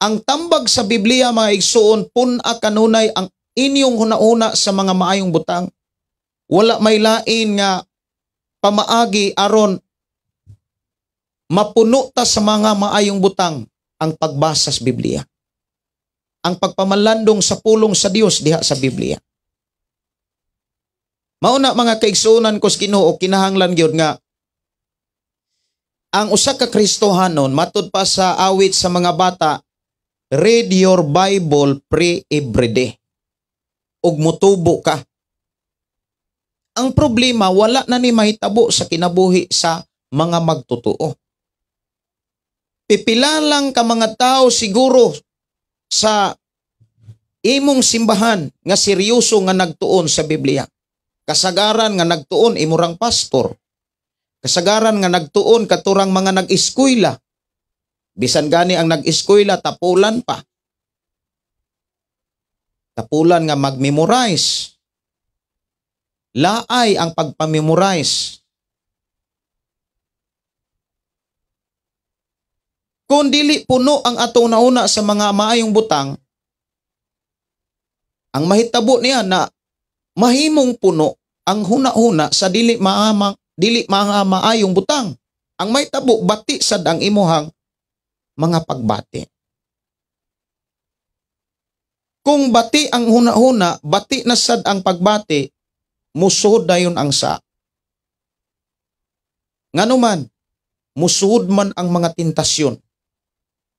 [SPEAKER 2] Ang tambag sa Biblia mga igsuon, pun-a kanunay ang inyong huna-una sa mga maayong butang. Wala may lain nga pamaagi aron mapuno ta sa mga maayong butang ang pagbasa sa Biblia. Ang pagpamalandong sa pulong sa Dios diha sa Biblia. Mauna mga kaigsuonan ko sa Ginoo, kinahanglan gyud nga ang usa ka Kristohanon matud pa sa awit sa mga bata, read your Bible, pray every day. Ug mutubo ka. Ang problema, wala na ni mahitabo sa kinabuhi sa mga magtotoo. Pipila lang ka mga tao siguro sa imong simbahan nga seryoso nga nagtuon sa Biblia. Kasagaran nga nagtuon imurang pastor. Kasagaran nga nagtuon katurang mga nag-eskwela. Bisan gani ang nag-eskwela tapulan pa. Tapulan nga mag-memorize. Laay ang pagpamemorize. Kung dili puno ang atong nauna sa mga maayong butang, ang mahitabo niya na mahimong puno ang huna-huna sa dili maayong butang. Ang mahitabo bati sad ang imuhang mga pagbati. Kung bati ang huna-huna, bati na sad ang pagbati, musuhod dayon ang sa. Nganuman, musuhod man ang mga tentasyon.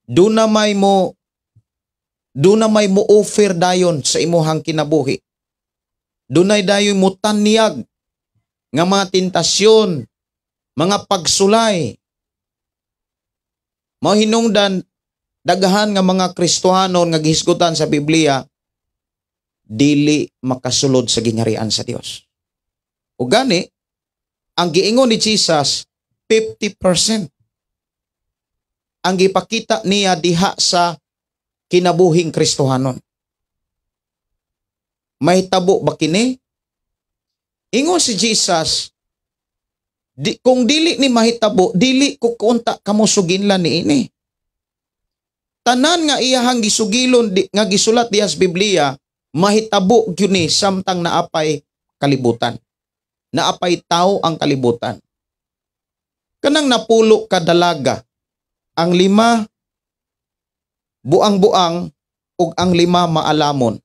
[SPEAKER 2] Doon na may mo offer dayon sa imuhang kinabuhi. Doon na dayon mo taniyag nga mga tentasyon, mga pagsulay. Mahinungdan daghan nga mga Kristohanon nga gihisgutan sa Biblia dili makasulod sa gingharian sa Dios. O gani, ang giingon ni Jesus 50%. Ang gipakita niya diha sa kinabuhing Kristohanon. Mahitabo ba kini? Ingon si Jesus, kung dili ni mahitabo, dili ko kunta kamusuginlan ni ini. Tanan nga iyahang gisugilon nga gisulat diha sa Biblia, mahitabo gyud ni samtang naapay kalibutan. Naapay tao ang kalibutan. Kanang napulo ka dalaga, ang 5 buang-buang ug ang 5 maalamon.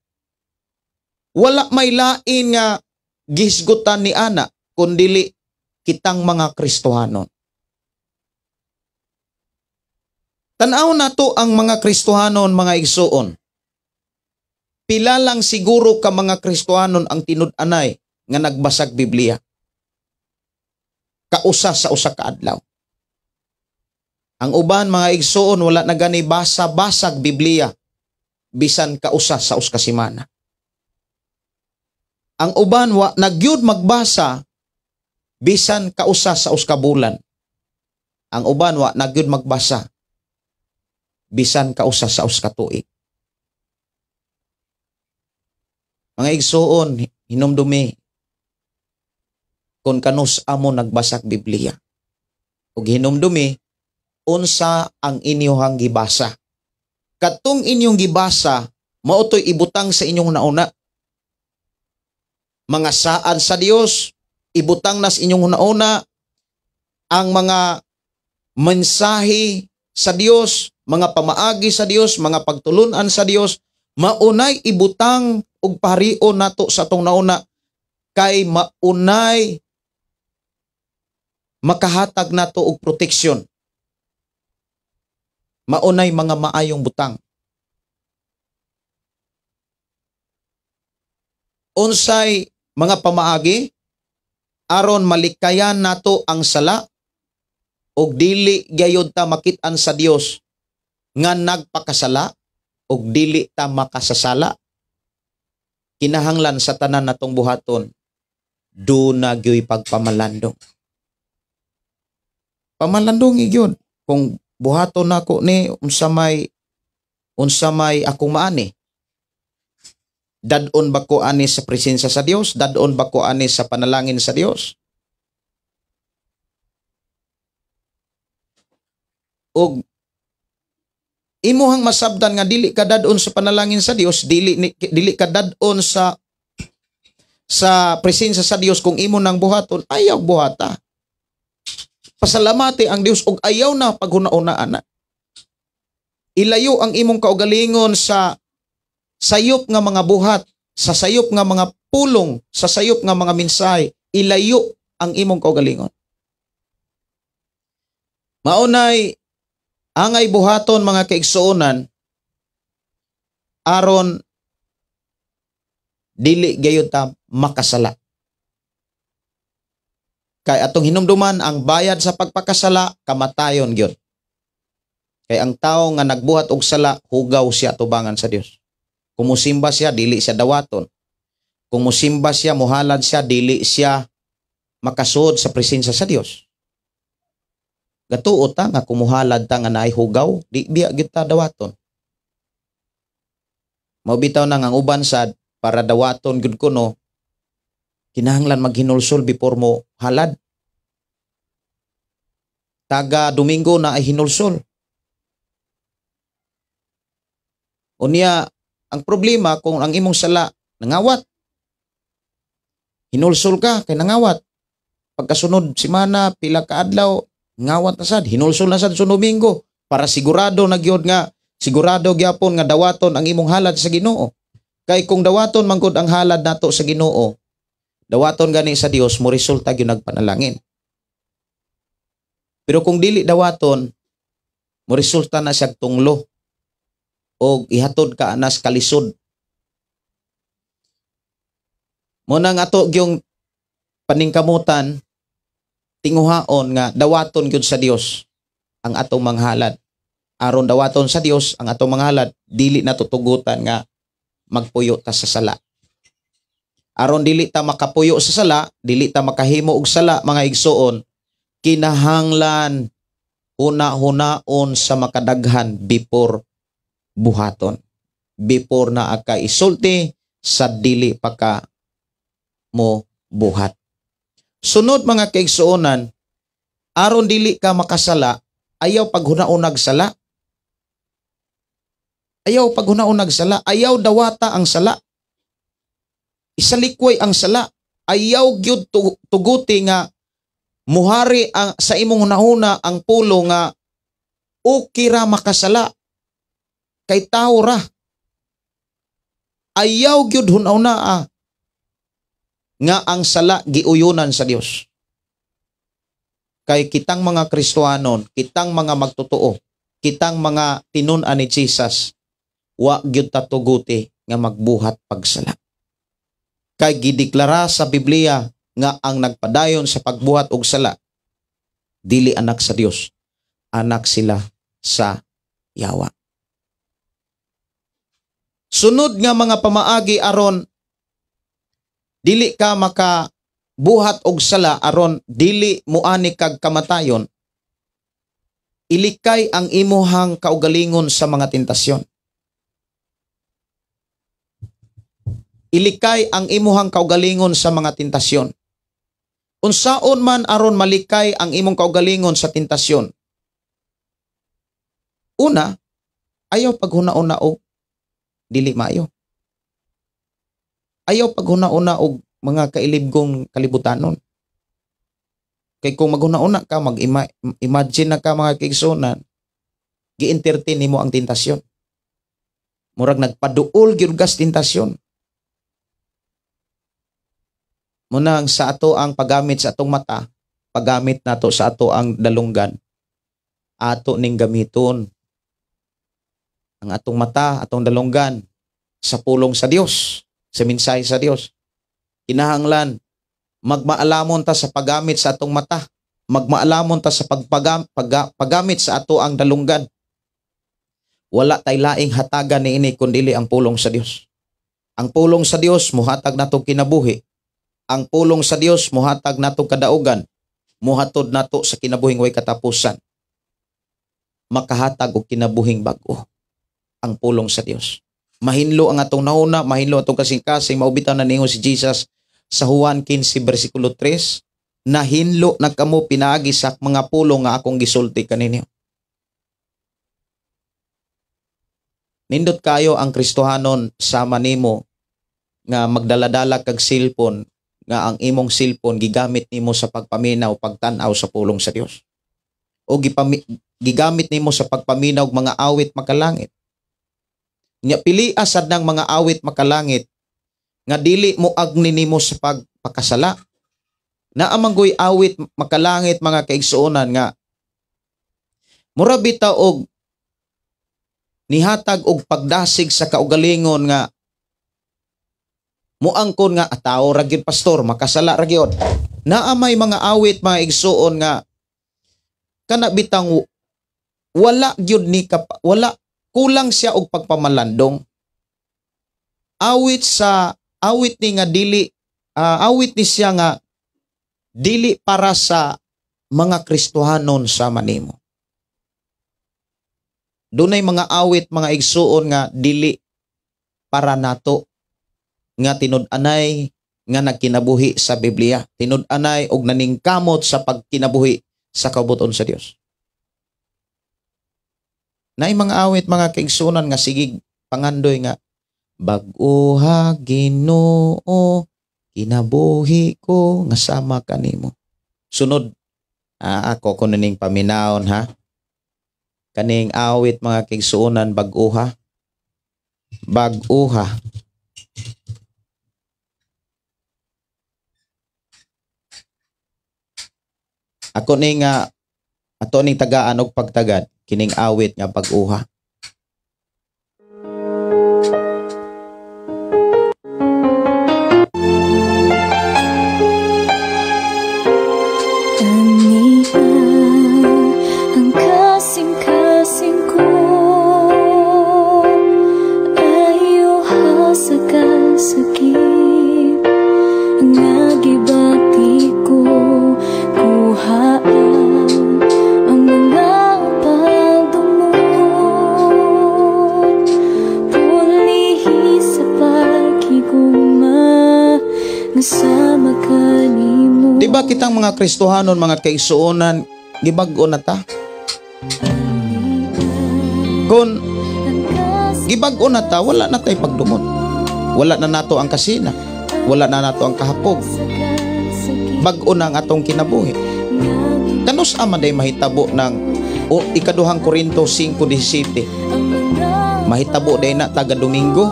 [SPEAKER 2] Wala may lain nga gisgutan ni ana kundili kitang mga Kristohanon. Tanaw nato ang mga Kristohanon, mga igsuon. Pila lang siguro ka mga Kristohanon ang tinud-anay nga nagbasag Biblia. Kausa sa usa ka adlaw. Ang uban mga igsuon wala na gani basa-basag Biblia bisan kausa sa usa ka semana. Ang uban wa nagyud magbasa bisan kausa sa usa ka bulan. Ang uban wa nagyud magbasa bisan kausa sa usa ka tuig. Mga igsuon, hinumdumi kung kanus amo nagbasag Biblia. Ug hinumdumi unsa ang inyong gibasa. Katong inyong gibasa, mautoy ibutang sa inyong nauna. Mga saan sa Dios, ibutang nas inyong nauna ang mga mensahe sa Dios, mga pamaagi sa Dios, mga pagtulunan sa Dios, maunay ibutang og parion nato sa tong nauna kay maunay makahatag nato og proteksyon. Maunay mga maayong butang. Unsay mga pamaagi aron malikayan nato ang sala ug dili gayud ta makit-an sa Dios nga nagpakasala ug dili ta makasasala. Kinahanglan sa tanan natong buhaton do na gyoy pagpamalandong. Pamalandong gyud kung buhaton nako ni unsa may akong maani. Dadon ba ko ani sa presensya sa Dios? Dadon ba ko ani sa panalangin sa Dios? Og imuhang masabdan nga dili ka dadon sa panalangin sa Dios, dili ka dadon sa presensya sa Dios kung imo nang buhaton, ayaw buhata. Pasalamati ang Dios og ayaw na paghuna-unaan na. Ilayo ang imong kaugalingon sa sayop nga mga buhat, sa sayop nga mga pulong, sa sayop nga mga mensahe. Ilayo ang imong kaugalingon. Maunay angay buhaton mga kaigsuonan aron dili gayud ta makasala. Kay atong hinumduman ang bayad sa pagpakasala kamatayon gyud. Kay ang tao nga nagbuhat og sala hugaw siya tubangan sa Dios. Kung musimba siya dili siya dawaton. Kung musimba siya muhalad siya dili siya makasud sa presensya sa Dios. Gatuo ta nga kumuhalad ta nga naay hugaw di biya gyud ta dawaton. Mabitaw na nga ang uban sad para dawaton gyud kuno kinahanglan maghinulsol before mo halad. Taga Domingo na ay hinulsol. Unya, ang problema kung ang imong sala nangawat. Hinulsol ka kay nangawat. Pagkasunod semana pila ka adlaw ngawat na sad, hinulsol na sad sa Domingo para sigurado na gyud nga sigurado gyapon nga dawaton ang imong halad sa Ginoo. Kay kung dawaton man gud ang halad nato sa Ginoo, dawaton gani sa Dios mo resulta gyud nagpanalangin. Pero kung dili dawaton, mo resulta na siya tunglo o ihatod ka anas kalisod. Mo nang ato gyung paningkamutan tinguhaon nga dawaton gyud sa Dios ang atong manghalad. Aron dawaton sa Dios ang atong manghalad, dili na tutugutan nga magpuyo ta sa sala. Aron dili ta makapuyo sa sala, dili ta makahimo og sala mga igsoon, kinahanglan una-hunaon sa makadaghan before buhaton. Before na aka isulti sa dili pa ka mo buhat. Sunod mga kaigsuonan, aron dili ka makasala, ayaw paghuna-unag sala. Ayaw paghuna-unag sala, ayaw dawata ang sala. Isalikway ang sala. Ayaw gyud tuguti nga muhari ang sa imong hunahuna ang pulo nga okay ra makasala. Kay tao ra. Ayaw gyud hunahuna nga ang sala giuyunan sa Dios. Kay kitang mga Kristohanon, kitang mga magtotoo, kitang mga tinun-an ni Jesus, wa gyud ta tuguti nga magbuhat pagsala. Kay gideklara sa Biblia nga ang nagpadayon sa pagbuhat og sala dili anak sa Dios, anak sila sa yawa. Sunod nga mga pamaagi aron dili ka makabuhat og sala aron dili muani kag kamatayon, ilikay ang imuhang kaugalingon sa mga tentasyon. Ilikay ang imuhang kaugalingon sa mga tentasyon. Unsaon man aron malikay ang imong kaugalingon sa tentasyon? Una, ayaw paghuna-una og dili maayo. Ayaw paghuna-una og mga kailibgong kalibutanon. Kay kung maghuna-una ka, imagine na ka mga kaigsuonan, gi-entertain nimo ang tentasyon. Murag nagpaduol gyud gas tentasyon. Munang sa ato ang paggamit sa atong mata, paggamit nato sa ato ang dalunggan, ato ning gamiton ang atong mata, atong dalunggan sa pulong sa Dios, sa mensahe sa Dios. Kinahanglan magmaalamon ta sa paggamit sa atong mata, magmaalamon ta sa paggamit sa ato ang dalunggan. Wala tay laing hatagan niini kundi ang pulong sa Dios. Ang pulong sa Dios muhatag nato kinabuhi. Ang pulong sa Dios muhatag nato kadaugan, muhatod nato sa kinabuhing way katapusan. Makahatag og kinabuhing bag-o ang pulong sa Dios. Mahinlo ang atong nauna, mahinlo atong kasing-kasing, maubitaw na ningon si Jesus sa Juan 15 versikulo 3, nahinlo na kamo pinaagi sa mga pulong nga akong gisulti kaninyo. Nindot kayo ang Kristohanon sama nimo nga magdaladala kag cellphone, nga ang imong cellphone gigamit nimo sa pagpaminaw, pagtan-aw sa pulong sa Dios. O gigamit nimo sa pagpaminaw og mga awit makalangit. Nya pili asad ng mga awit makalangit nga dili mo agni nimo sa pagpakasala. Naamanggoy awit makalangit mga kaigsuonan nga mura bitaw og nihatag og pagdasig sa kaugalingon nga muangkon nga tao ra gyud pastor makasala ra gyud. Naamay mga awit, mga igsuon nga kana bitang wala gyud ni wala, kulang siya og pagpamalandong. Awit ni nga dili awit ni siya nga dili para sa mga Kristohanon sa manimo. Dunay mga awit, mga igsuon nga dili para nato, nga tinud-anay nga nagkinabuhi sa Biblia, tinud-anay og naningkamot sa pagkinabuhi sa kabuton sa Dios. Naay mga awit, mga kaigsunan nga sigig pangandoy nga bag-o ha Ginoo, kinabuhi ko nga sama kanimo. Sunod, ako kuno ning paminawon ha. Kaning awit, mga kaigsuonan, bag-o ha. Bag-o ha. Ako ning ato ning tagaan og pagtagad kining awit nga bag-o ha. Diba kitang mga Kristohanon, mga kaigsuonan, gibag-o na ta? Kung gibag-o na ta, wala na tayo pagdumot. Wala na nato ang kasina. Wala na nato ang kahapog. Bag-o na ang atong kinabuhi. Kanus ama day mahitabo ng ikaduhang Korinto 5:17. Mahitabo day na taga Domingo,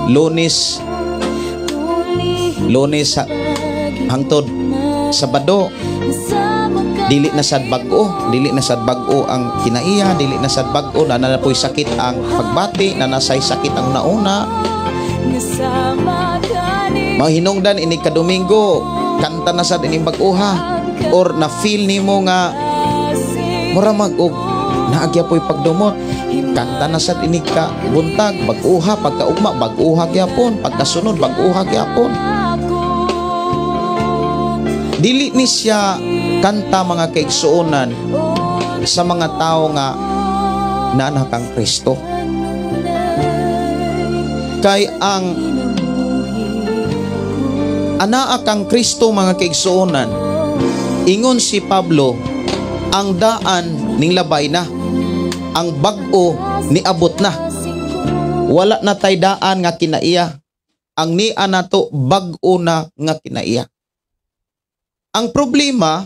[SPEAKER 2] Lunes hangtod Sabado, dili na sad bag-o, ang kinaiya, dili na sad bag-o, na napoy sakit ang pagbati, na nasay sakit ang nauna. Mahinungdan ini ka Domingo, kanta na sad ini bag-o ha, or na feel nimo nga mura mag-og naagya po'y pagdumot, kanta na sad ini ka buntag, bag-o ha, pagkaugma bag-o ha gyapon, pagkasunod bag-o ha gyapon. Dili ni siya kanta, mga kaigsuonan, sa mga tao nga naanak ang Kristo. Kay ang anak ang Kristo, mga kaigsuonan, ingon si Pablo, ang daan ning labay na, ang bag-o ni abot na. Wala na tay daan nga kinaiya, ang nia nato bag-o na nga kinaiya. Ang problema,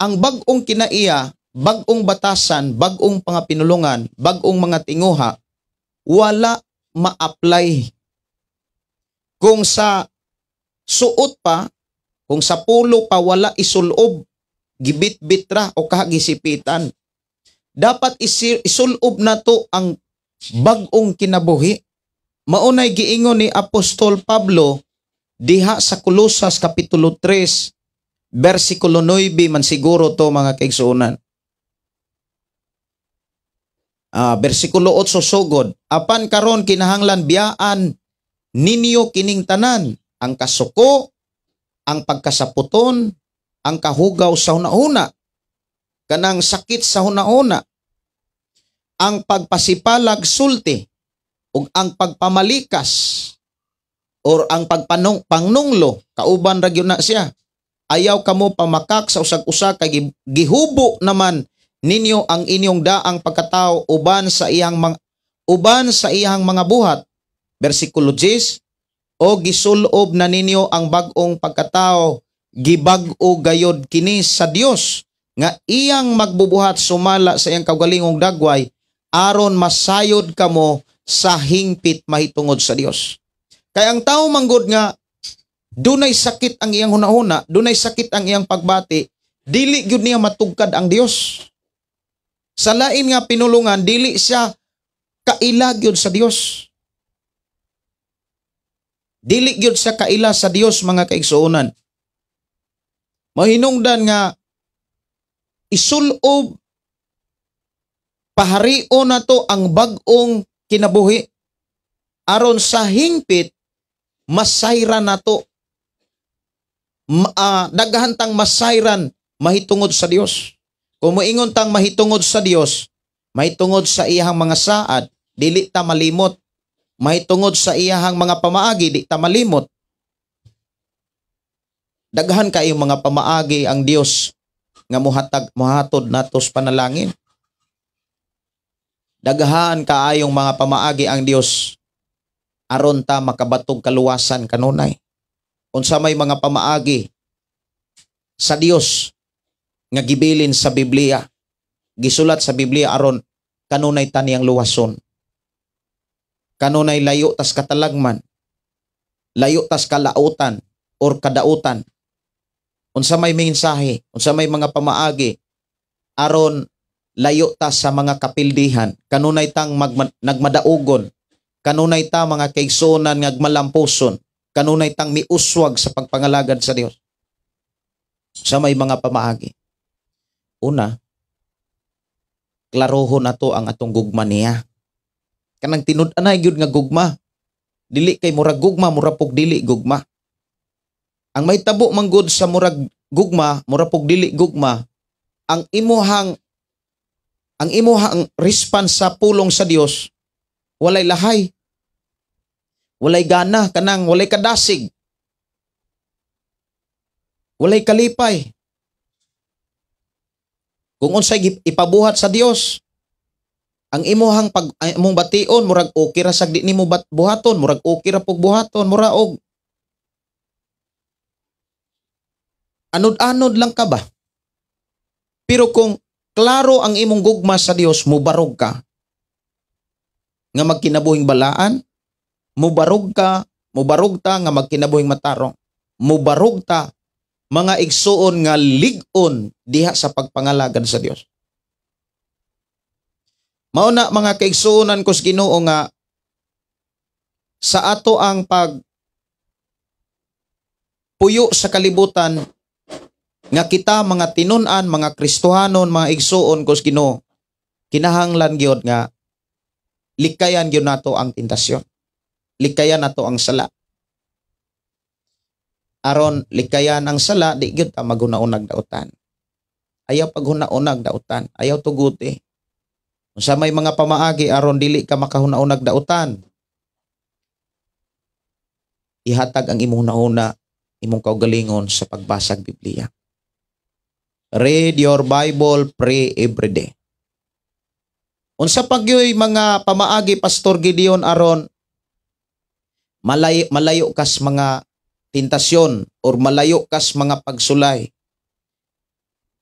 [SPEAKER 2] ang bag-ong kinaiya, bag-ong batasan, bag-ong pangapinulungan, bag-ong mga tinguha, wala ma-apply. Kung sa suot pa, kung sa pulo pa wala isulob, gibit-bit ra o kahagisipitan. Dapat isulob na to ang bag-ong kinabuhi. Maunay giingon ni Apostol Pablo diha sa Kolosas Kapitulo 3, versikulo 9 man siguro to, mga kaigsuonan. Versikulo 8 sugod, apan karon kinahanglan biyaan ninyo kining tanan, ang kasuko, ang pagkasaputon, ang kahugaw sa hunahuna, kanang sakit sa hunahuna, ang pagpasipalag sulti, ug ang pagpamalikas, or ang pangnunglo, kauban ra gyud na siya. Ayaw kamo pamakak sa usag-usa, kay gihubo naman ninyo ang inyong daang pagkatao uban sa iyang mga buhat. Versikulo 10, o gisulob na ninyo ang bag-ong pagkatao, gibag-o gayod kini sa Dios nga iyang magbubuhat sumala sa iyang kaugalingong dagway, aron masayod kamo sa hingpit mahitungod sa Dios. Kay ang tao manggod nga dunay sakit ang iyang hunahuna, dunay sakit ang iyang pagbati, dili gyud niya matugkad ang Dios. Sa lain nga pinulungan, dili siya kaila gyud sa Dios. Dili gyud siya kaila sa Dios, mga kaigsuonan. Mahinungdan nga isulob paharion nato ang bag-ong kinabuhi aron sa hingpit masayran nato. Daghan tang masayran mahitungod sa Dios. Kung moingon tang mahitungod sa Dios, mahitungod sa iyang mga saad, dili ta malimot. Mahitungod sa iyang mga pamaagi, di ta malimot. Daghan kayong mga pamaagi ang Dios nga muhatod natos panalangin. Daghan kaayong mga pamaagi ang Dios aron ta makabatog kaluwasan kanunay. Unsa may mga pamaagi sa Dios nga gibilin sa Biblia, gisulat sa Biblia aron kanunay taniyang luwason. Kanunay layo tas katalagman, layo tas kalautan or kadautan. Unsa may mensahe, unsa may mga pamaagi aron layo ta sa mga kapildihan, kanunay tang nagmadaugon, kanunay ta mga kaigsuonan nga malampuson, kanunay tang miuswag sa pagpangalagad sa Dios. Sa may mga pamaagi. Una, klarohon nato ang atong gugma niya. Kanang tinud-anay gyud nga gugma. Dili kay murag gugma, murapog dili gugma. Ang may tabo manggod sa murag gugma, murapog dili gugma, ang imuhang response sa pulong sa Dios walay lahay. Walay gana, kanang walay kadasig. Walay kalipay. Kung unsay ipabuhat sa Dios, ang imong bation murag okay ra sag di nimo buhaton, murag okay ra pug buhaton, mura og anod-anod lang ka ba? Pero kung klaro ang imong gugma sa Dios, mubarog ka nga magkinabuhing balaan, mubarog ta nga magkinabuhing matarong, mubarog ta mga igsuon nga lig-on diha sa pagpangalagad sa Dios. Mao na mga kaigsuonan ko sa Ginoo nga sa ato ang puyo sa kalibutan nga kita mga tinun-an, mga Kristohanon, mga igsuon ko sa Ginoo, kinahanglan gyud nga likayan gyud nato ang tentasyon. Likayan nato ang sala. Aron likayan ang sala, di gyud ta maghuna-unag dautan. Ayaw paghuna-unag dautan, ayaw tuguti. Unsa may mga pamaagi aron dili ka makahuna-unag dautan, ihatag ang imong nauna, imong kaugalingon sa pagbasag Biblia. Read your Bible, pray every day. Unsa pagyoy mga pamaagi Pastor Gideon aron malayo kas mga tentasyon or malayo kas mga pagsulay?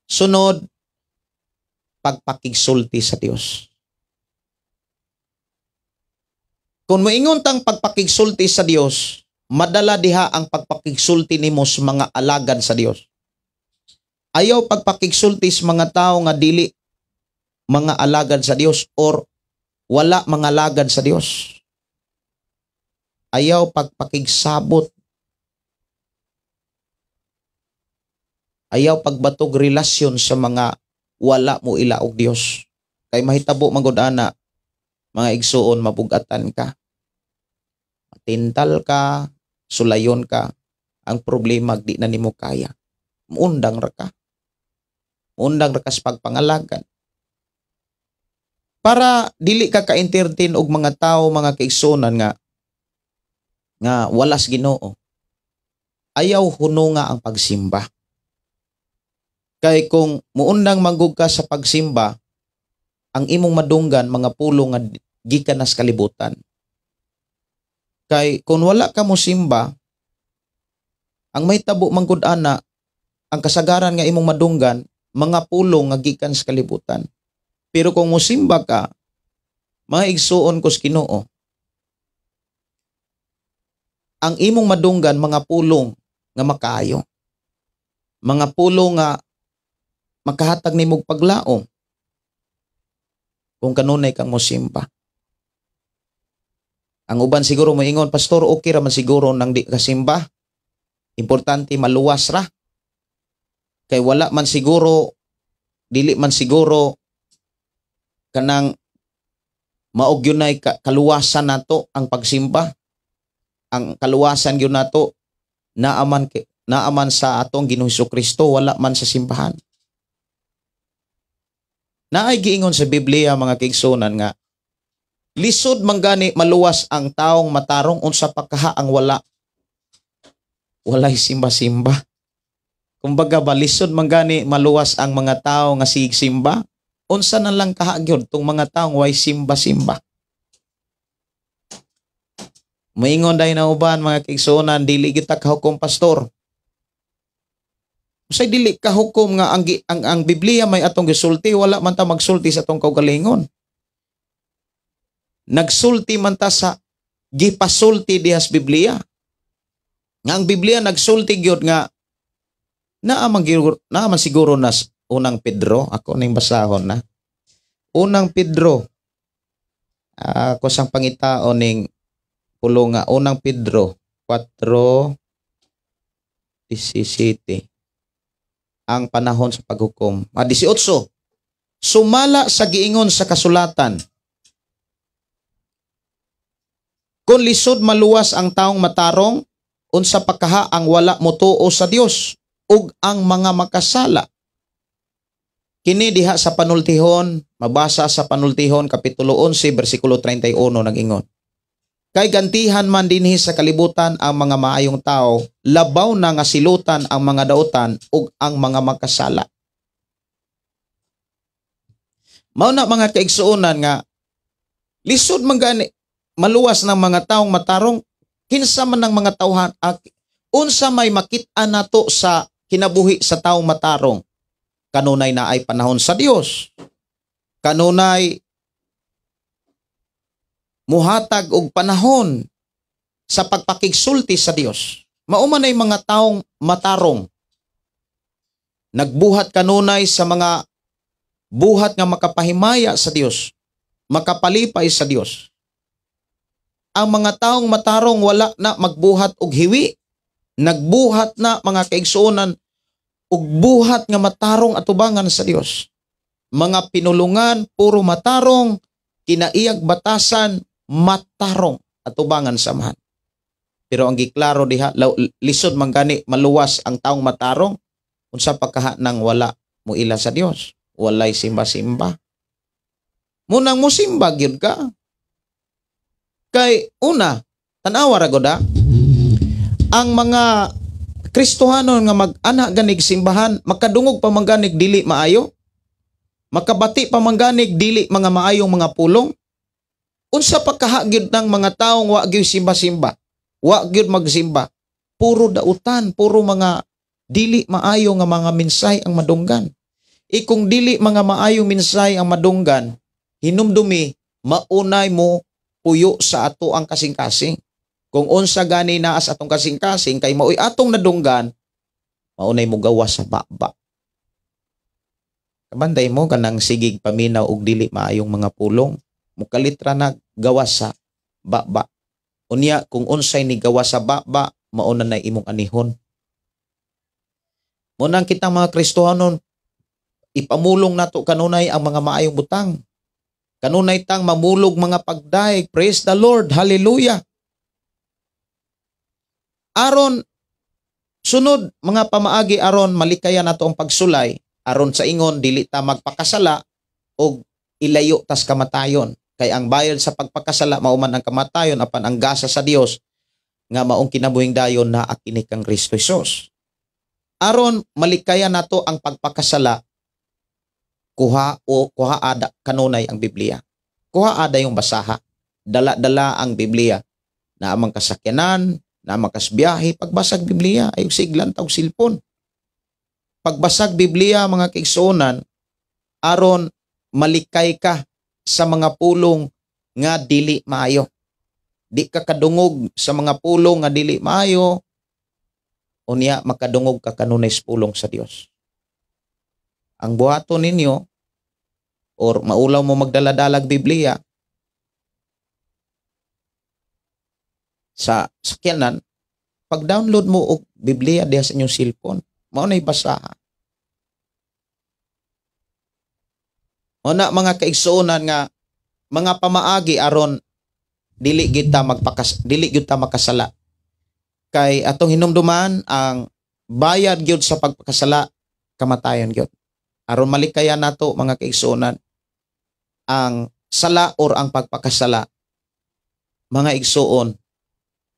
[SPEAKER 2] Sunod, pagpakigsulti sa Dios. Kung moingon tang pagpakigsulti sa Dios, madala diha ang pagpakigsulti nimo sa mga alagad sa Dios. Ayaw pagpakigsulti sa mga tao nga dili mga alagad sa Dios or wala mga alagad sa Dios. Ayaw pagpakigsabot. Ayaw pagbatog relasyon sa mga wala mo ilaog Dios. Kay mahitabo manggod ana, mga igsuon, mabugatan ka. Matintal ka, sulayon ka. Ang problema di na nimo kaya. Muundang ra ka. Muundang ra ka sa pagpangalagan. Para dili ka ka-entertain og mga tao, mga kaigsunan nga walas Ginoo. Ayaw hununga ang pagsimba. Kay kung muundang manggug ka sa pagsimba, ang imong madunggan mga pulong nga gikan nas kalibutan. Kay kung wala ka mo simba, ang may tabo manggod ana, ang kasagaran nga imong madunggan mga pulong nga gikan sa kalibutan. Pero kung musimba ka, mga igsuon ko sa Ginoo, ang imong madunggan mga pulong nga makaayo. Mga pulong nga makahatag nimog paglaom kung kanunay kang mosimba. Ang uban siguro moingon, Pastor, okay ra man siguro nang di kasimba. Importante maluwas ra. Kay wala man siguro, dili man siguro kanang maog yun ay kaluwasan nato ang pagsimba. Ang kaluwasan yun nato naaman sa atong Ginoong Hesukristo, wala man sa simbahan. Naay giingon sa Biblia mga kaigsunan nga lisod man gani maluwas ang taong matarong unsa pa kaha ang walay simba-simba. Kumbaga ba lisod man gani maluwas ang mga tao nga sigsimba, unsa na lang kaha gyud tong mga taong way simba-simba. Moingon day na uban mga kaigsunan, dili kita kahukom pastor. Usay dili kahukom nga ang Biblia may atong gisulti, wala man ta magsulti sa atong kaugalingon. Nagsulti man ta sa gipasulti dihas Biblia. Nga ang Biblia nagsulti gyud nga naaman siguro na unang Pedro, ako ning basahon na. Unang Pedro, ako sang pangitaon ning pulo nga unang Pedro 4:17. Ang panahon sa paghukom. 18. Sumala sa giingon sa kasulatan. Kung lisod maluwas ang taong matarong, unsa pa kaha ang wala motuo sa Dios ug ang mga makasala. Kini diha sa panultihon, mabasa sa panultihon kapitulo 11 bersikulo 31 nag-ingon. Kay gantihan man dinhi sa kalibutan ang mga maayong tao, labaw na nga silutan ang mga dautan ug ang mga makasala. Mao na mga kaigsuonan nga lisod man gani maluwas ng mga taong matarong, kinsa man ng mga tawhan unsa may makit-an nato sa kinabuhi sa taong matarong. Kanunay na ay panahon sa Dios. Kanunay muhatag og panahon sa pagpakigsulti sa Dios. Mauman ay mga taong matarong. Nagbuhat kanunay sa mga buhat nga makapahimaya sa Dios, makapalipay sa Dios. Ang mga taong matarong wala na magbuhat og hiwi. Nagbuhat na mga kaigsuonan og buhat nga matarong atubangan sa Dios. Mga pinulungan puro matarong, kinaiyag batasan matarong atubangan samahan. Pero ang giklaro diha lisod man gani maluwas ang taong matarong unsa pa kaha nang wala mo ila sa Dios, walay simba-simba. Munang mo simba gyud ka. Kay una, tan-awa ra gud ang mga Kristohanon nga mag-ana ganig simbahan, makadungog pa mangganig dili maayo, makabati pa mangganig dili mga maayong mga pulong. Unsa pa kaha gyud ng mga taong wa gyud simba-simba, wa gyud magsimba, puro dautan, puro mga dili maayo nga mga minsay ang madunggan. Kung dili mga maayong minsay ang madunggan, hinumdumi maunay mo puyo sa ato ang kasing-kasing. Kung unsa gani naas atong kasing-kasing kay maoy atong nadunggan, maunay mo gawas sa baba. Kabanday mo kanang sigig paminaw og dili maayong mga pulong, mukalitra na gawas sa baba. Unya kung unsay ni gawas sa baba, mauna na imong anihon. Munang kitang mga Kristohanon, ipamulong nato kanunay ang mga maayong butang. Kanunay tang mamulog mga pagdaig. Praise the Lord. Hallelujah. Aron sunod mga pamaagi aron malikayan nato ang pagsulay aron sa ingon dili ta magpakasala og ilayo tas kamatayon. Kay ang bayad sa pagpakasala mauman ang kamatayon apan ang gasa sa Dios nga maong kinabuhing dayon naa kini kang Kristo Jesus. Aron malikayan nato ang pagpakasala, kuhaada kanunay ang Biblia. Kuhaada yung basaha. Dala-dala ang Biblia na amang kasakyanan, na makasbiyahe, pagbasag Biblia ay siglan tawag silpon. Pagbasag Biblia mga kaigsuonan aron malikay ka sa mga pulong nga dili maayo. Di ka kadungog sa mga pulong nga dili maayo, unya makadungog ka kanunay sa pulong sa Dios. Ang buhaton ninyo or maulaw mo magdala-dalag Biblia sa sakyanan, pag-download mo og Biblia diha sa inyong cellphone, mao nay basaha. Una mga kaigsuonan nga mga pamaagi aron dili gyud ta makasala. Kay atong hinumduman ang bayad gyud sa pagpakasala kamatayon gyud. Aron malikayan nato mga kaigsuonan ang sala or ang pagpakasala, mga igsuon,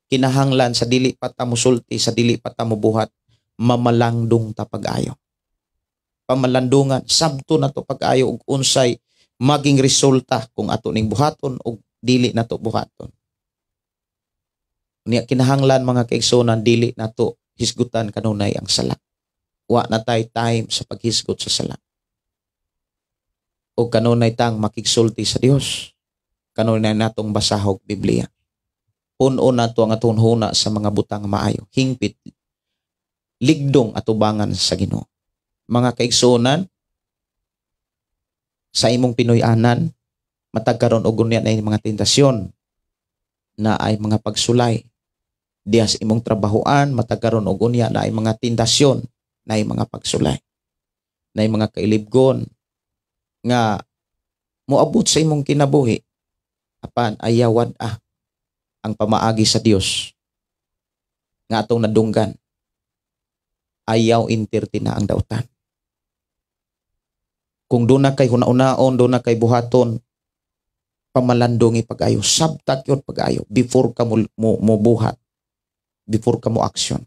[SPEAKER 2] kinahanglan sa dili pa ta musulti, sa dili pa ta mubuhat, mamalandong ta pag-ayo. Pamalandungan, sabto na to pag-ayo ug unsay maging resulta kung ato ning buhaton o dili na to buhaton. Niya kinahanglan mga kaigsuonan, dili na to hisgutan kanunay ang sala. Wa na tay time sa paghisgot sa sala. O kanunay tang makigsulti sa Dios. Kanunay natong basahog Biblia. Puno na to ang atong huna sa mga butang maayo. Hingpit, ligdong atubangan sa Ginoo. Mga kaigsuonan, sa imong Pinoy-anan, matagkaron og unya na mga tentasyon na ay mga pagsulay. Diya sa imong trabahoan, matagkaron og unya na ay mga tentasyon na ay mga pagsulay. Na ay mga kailibgon nga moabot sa imong kinabuhi apan ayawad ang pamaagi sa Dios nga atong nadunggan. Ayaw intirti na ang dautan. Kung doon na kay hunaon, doon na kay buhaton, pamalandong pag-ayo, sabtak yun pag-ayo before ka mo buhat, before ka mo action.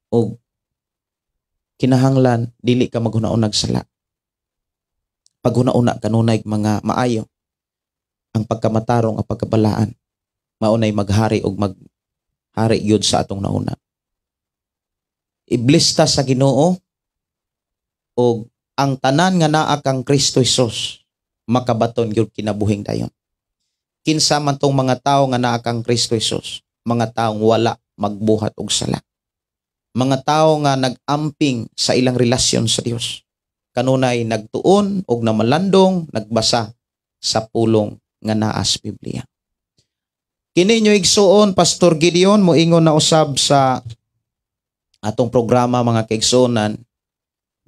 [SPEAKER 2] O kinahanglan dili ka maghunaon nagsala. Pag hunauna kanunay mga maayo, ang pagkamatarong ang pagkabalaan, maunay maghari o maghari yun sa atong nauna. Iblista sa Ginoo o ang tanan nga naa kang Kristo Jesus makabaton gyud kinabuhing dayon. Kinsa man tong mga tawo nga naa kang Kristo Jesus, mga taong wala magbuhat og sala. Mga tawo nga nagamping sa ilang relasyon sa Dios. Kanunay nagtuon og namalandong nagbasa sa pulong nga naa sa Biblia. Kini inyo igsuon Pastor Gideon moingon na usab sa atong programa mga kaigsuonan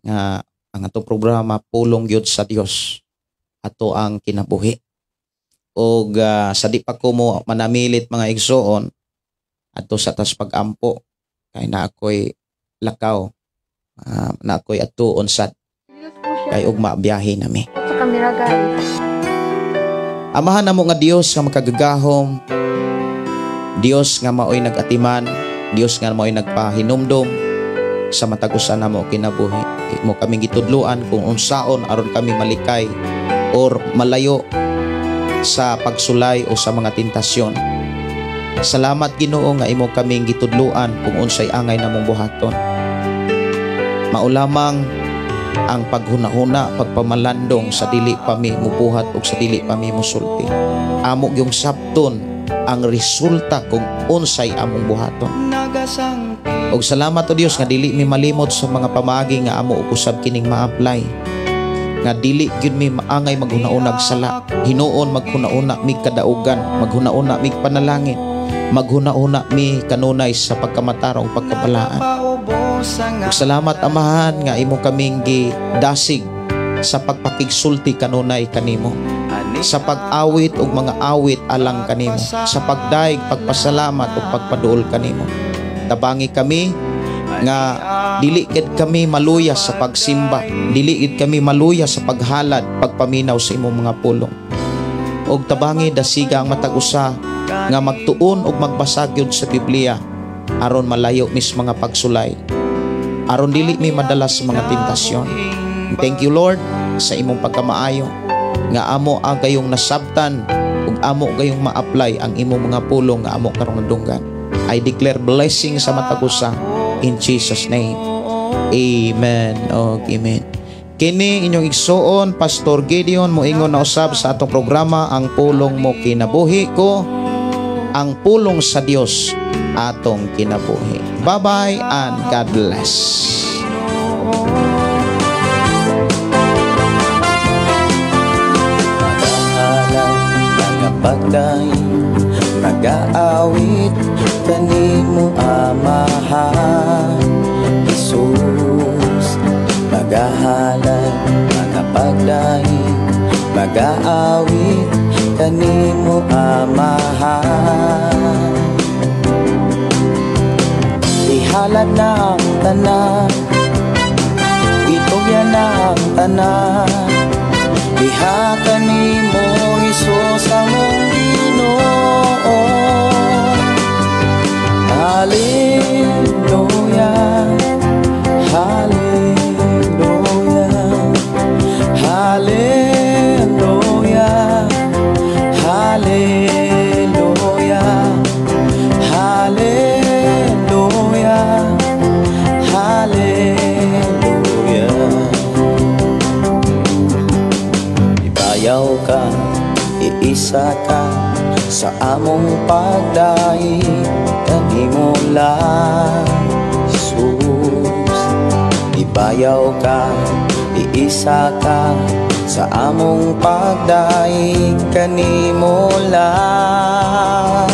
[SPEAKER 2] nga ang atong programa pulong gyud sa Dios ato ang kinabuhi. Og sa di pa ko mo manamilit mga igsuon ato sa tas pagampo kay na ako'y lakaw na ako'y atuon sad kay ugma biyahe nami.
[SPEAKER 5] Sa kamera guys.
[SPEAKER 2] Amahan namo nga Dios nga makagagahom, Dios nga maoy nagatiman, Dios nga maoy nagpahinumdom sa matag-usa namo kinabuhi. Mo kaming gitudluan kung unsaon aron kami malikay or malayo sa pagsulay o sa mga tentasyon. Salamat Ginoo nga imo kaming gitudluan kung unsay angay namong buhaton. Maulamang ang paghuna-huna, pagpamalandong sa dili pa mi mubuhat o sa dili pa mi musulti. Amo yung sabton ang resulta kung unsay among buhaton. Og salamat o Dios nga dili mi malimot sa mga pamaagi nga amo usab kining ma-apply. Nga dili gyud mi maangay maghuna-una og sala. Hinuon maghuna-una mi kadaugan, maghuna-una mi panalangin, maghuna-una mi kanunay sa pagkamatarong pagkabalaan. Salamat Amahan nga imo kaming gidasig sa pagpakigsulti kanunay kanimo, sa pag-awit og mga awit alang kanimo, sa pagdaig pagpasalamat ug pagpaduol kanimo. Tabangi kami nga dili gid kami maluya sa pagsimba, dili gid kami maluya sa paghalad, pagpaminaw sa imong mga pulong. Og tabangi dasiga ang matag-usa nga magtuon og magbasa gyud sa Biblia aron malayo mis mga pagsulay, aron dili mi madala sa mga tentasyon. Thank you Lord sa imong pagkamaayo nga amo gayong nasabtan ug amo gayong ma-apply ang imong mga pulong nga amo karong nadunggan. I declare blessing sa matag-usa in Jesus name. Amen. Amen. Kini inyong igsuon Pastor Gideon moingon na usab sa atong programa ang pulong mo kinabuhi ko, ang pulong sa Dios atong kinabuhi. Bye-bye and God bless.
[SPEAKER 6] Pagday nag-aawit kanimo Amahan Jesus, magahalan mga pagdaig, mag-aawit kanimo amahan. Ihalad na ang tanan, itugyan na ang tanan, diha kanimo Hesus among Ginoo. Hallelujah, hallelujah, hallelujah, hallelujah, hallelujah, hallelujah. Ibayaw ka, iisa ka sa among pagdaig, kanimo lang Jesus. Ibayaw ka, iisa ka sa among pagdaig, kanimo lang.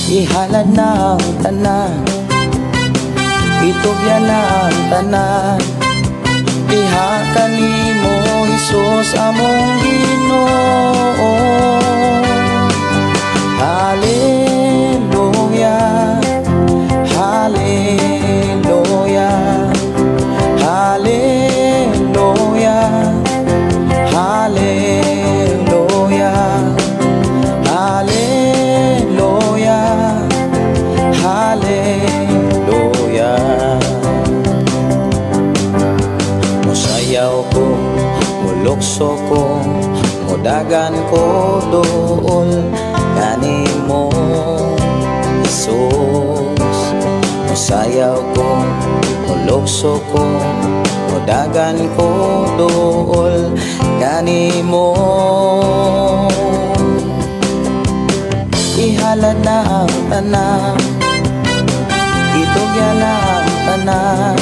[SPEAKER 6] Ihalad na ang tanan, itugyan na ang tanan, diha kanimo Hesus among Ginoo. Hallelujah, hallelujah, hallelujah, hallelujah, hallelujah, hallelujah. Musayaw ko, mulukso ko, mudagan ko dool kanimo Jesus. Musayaw ko, mulukso ko, mudagan ko dool kanimo. Ihalad na ang tanan, itugyan na ang tanan,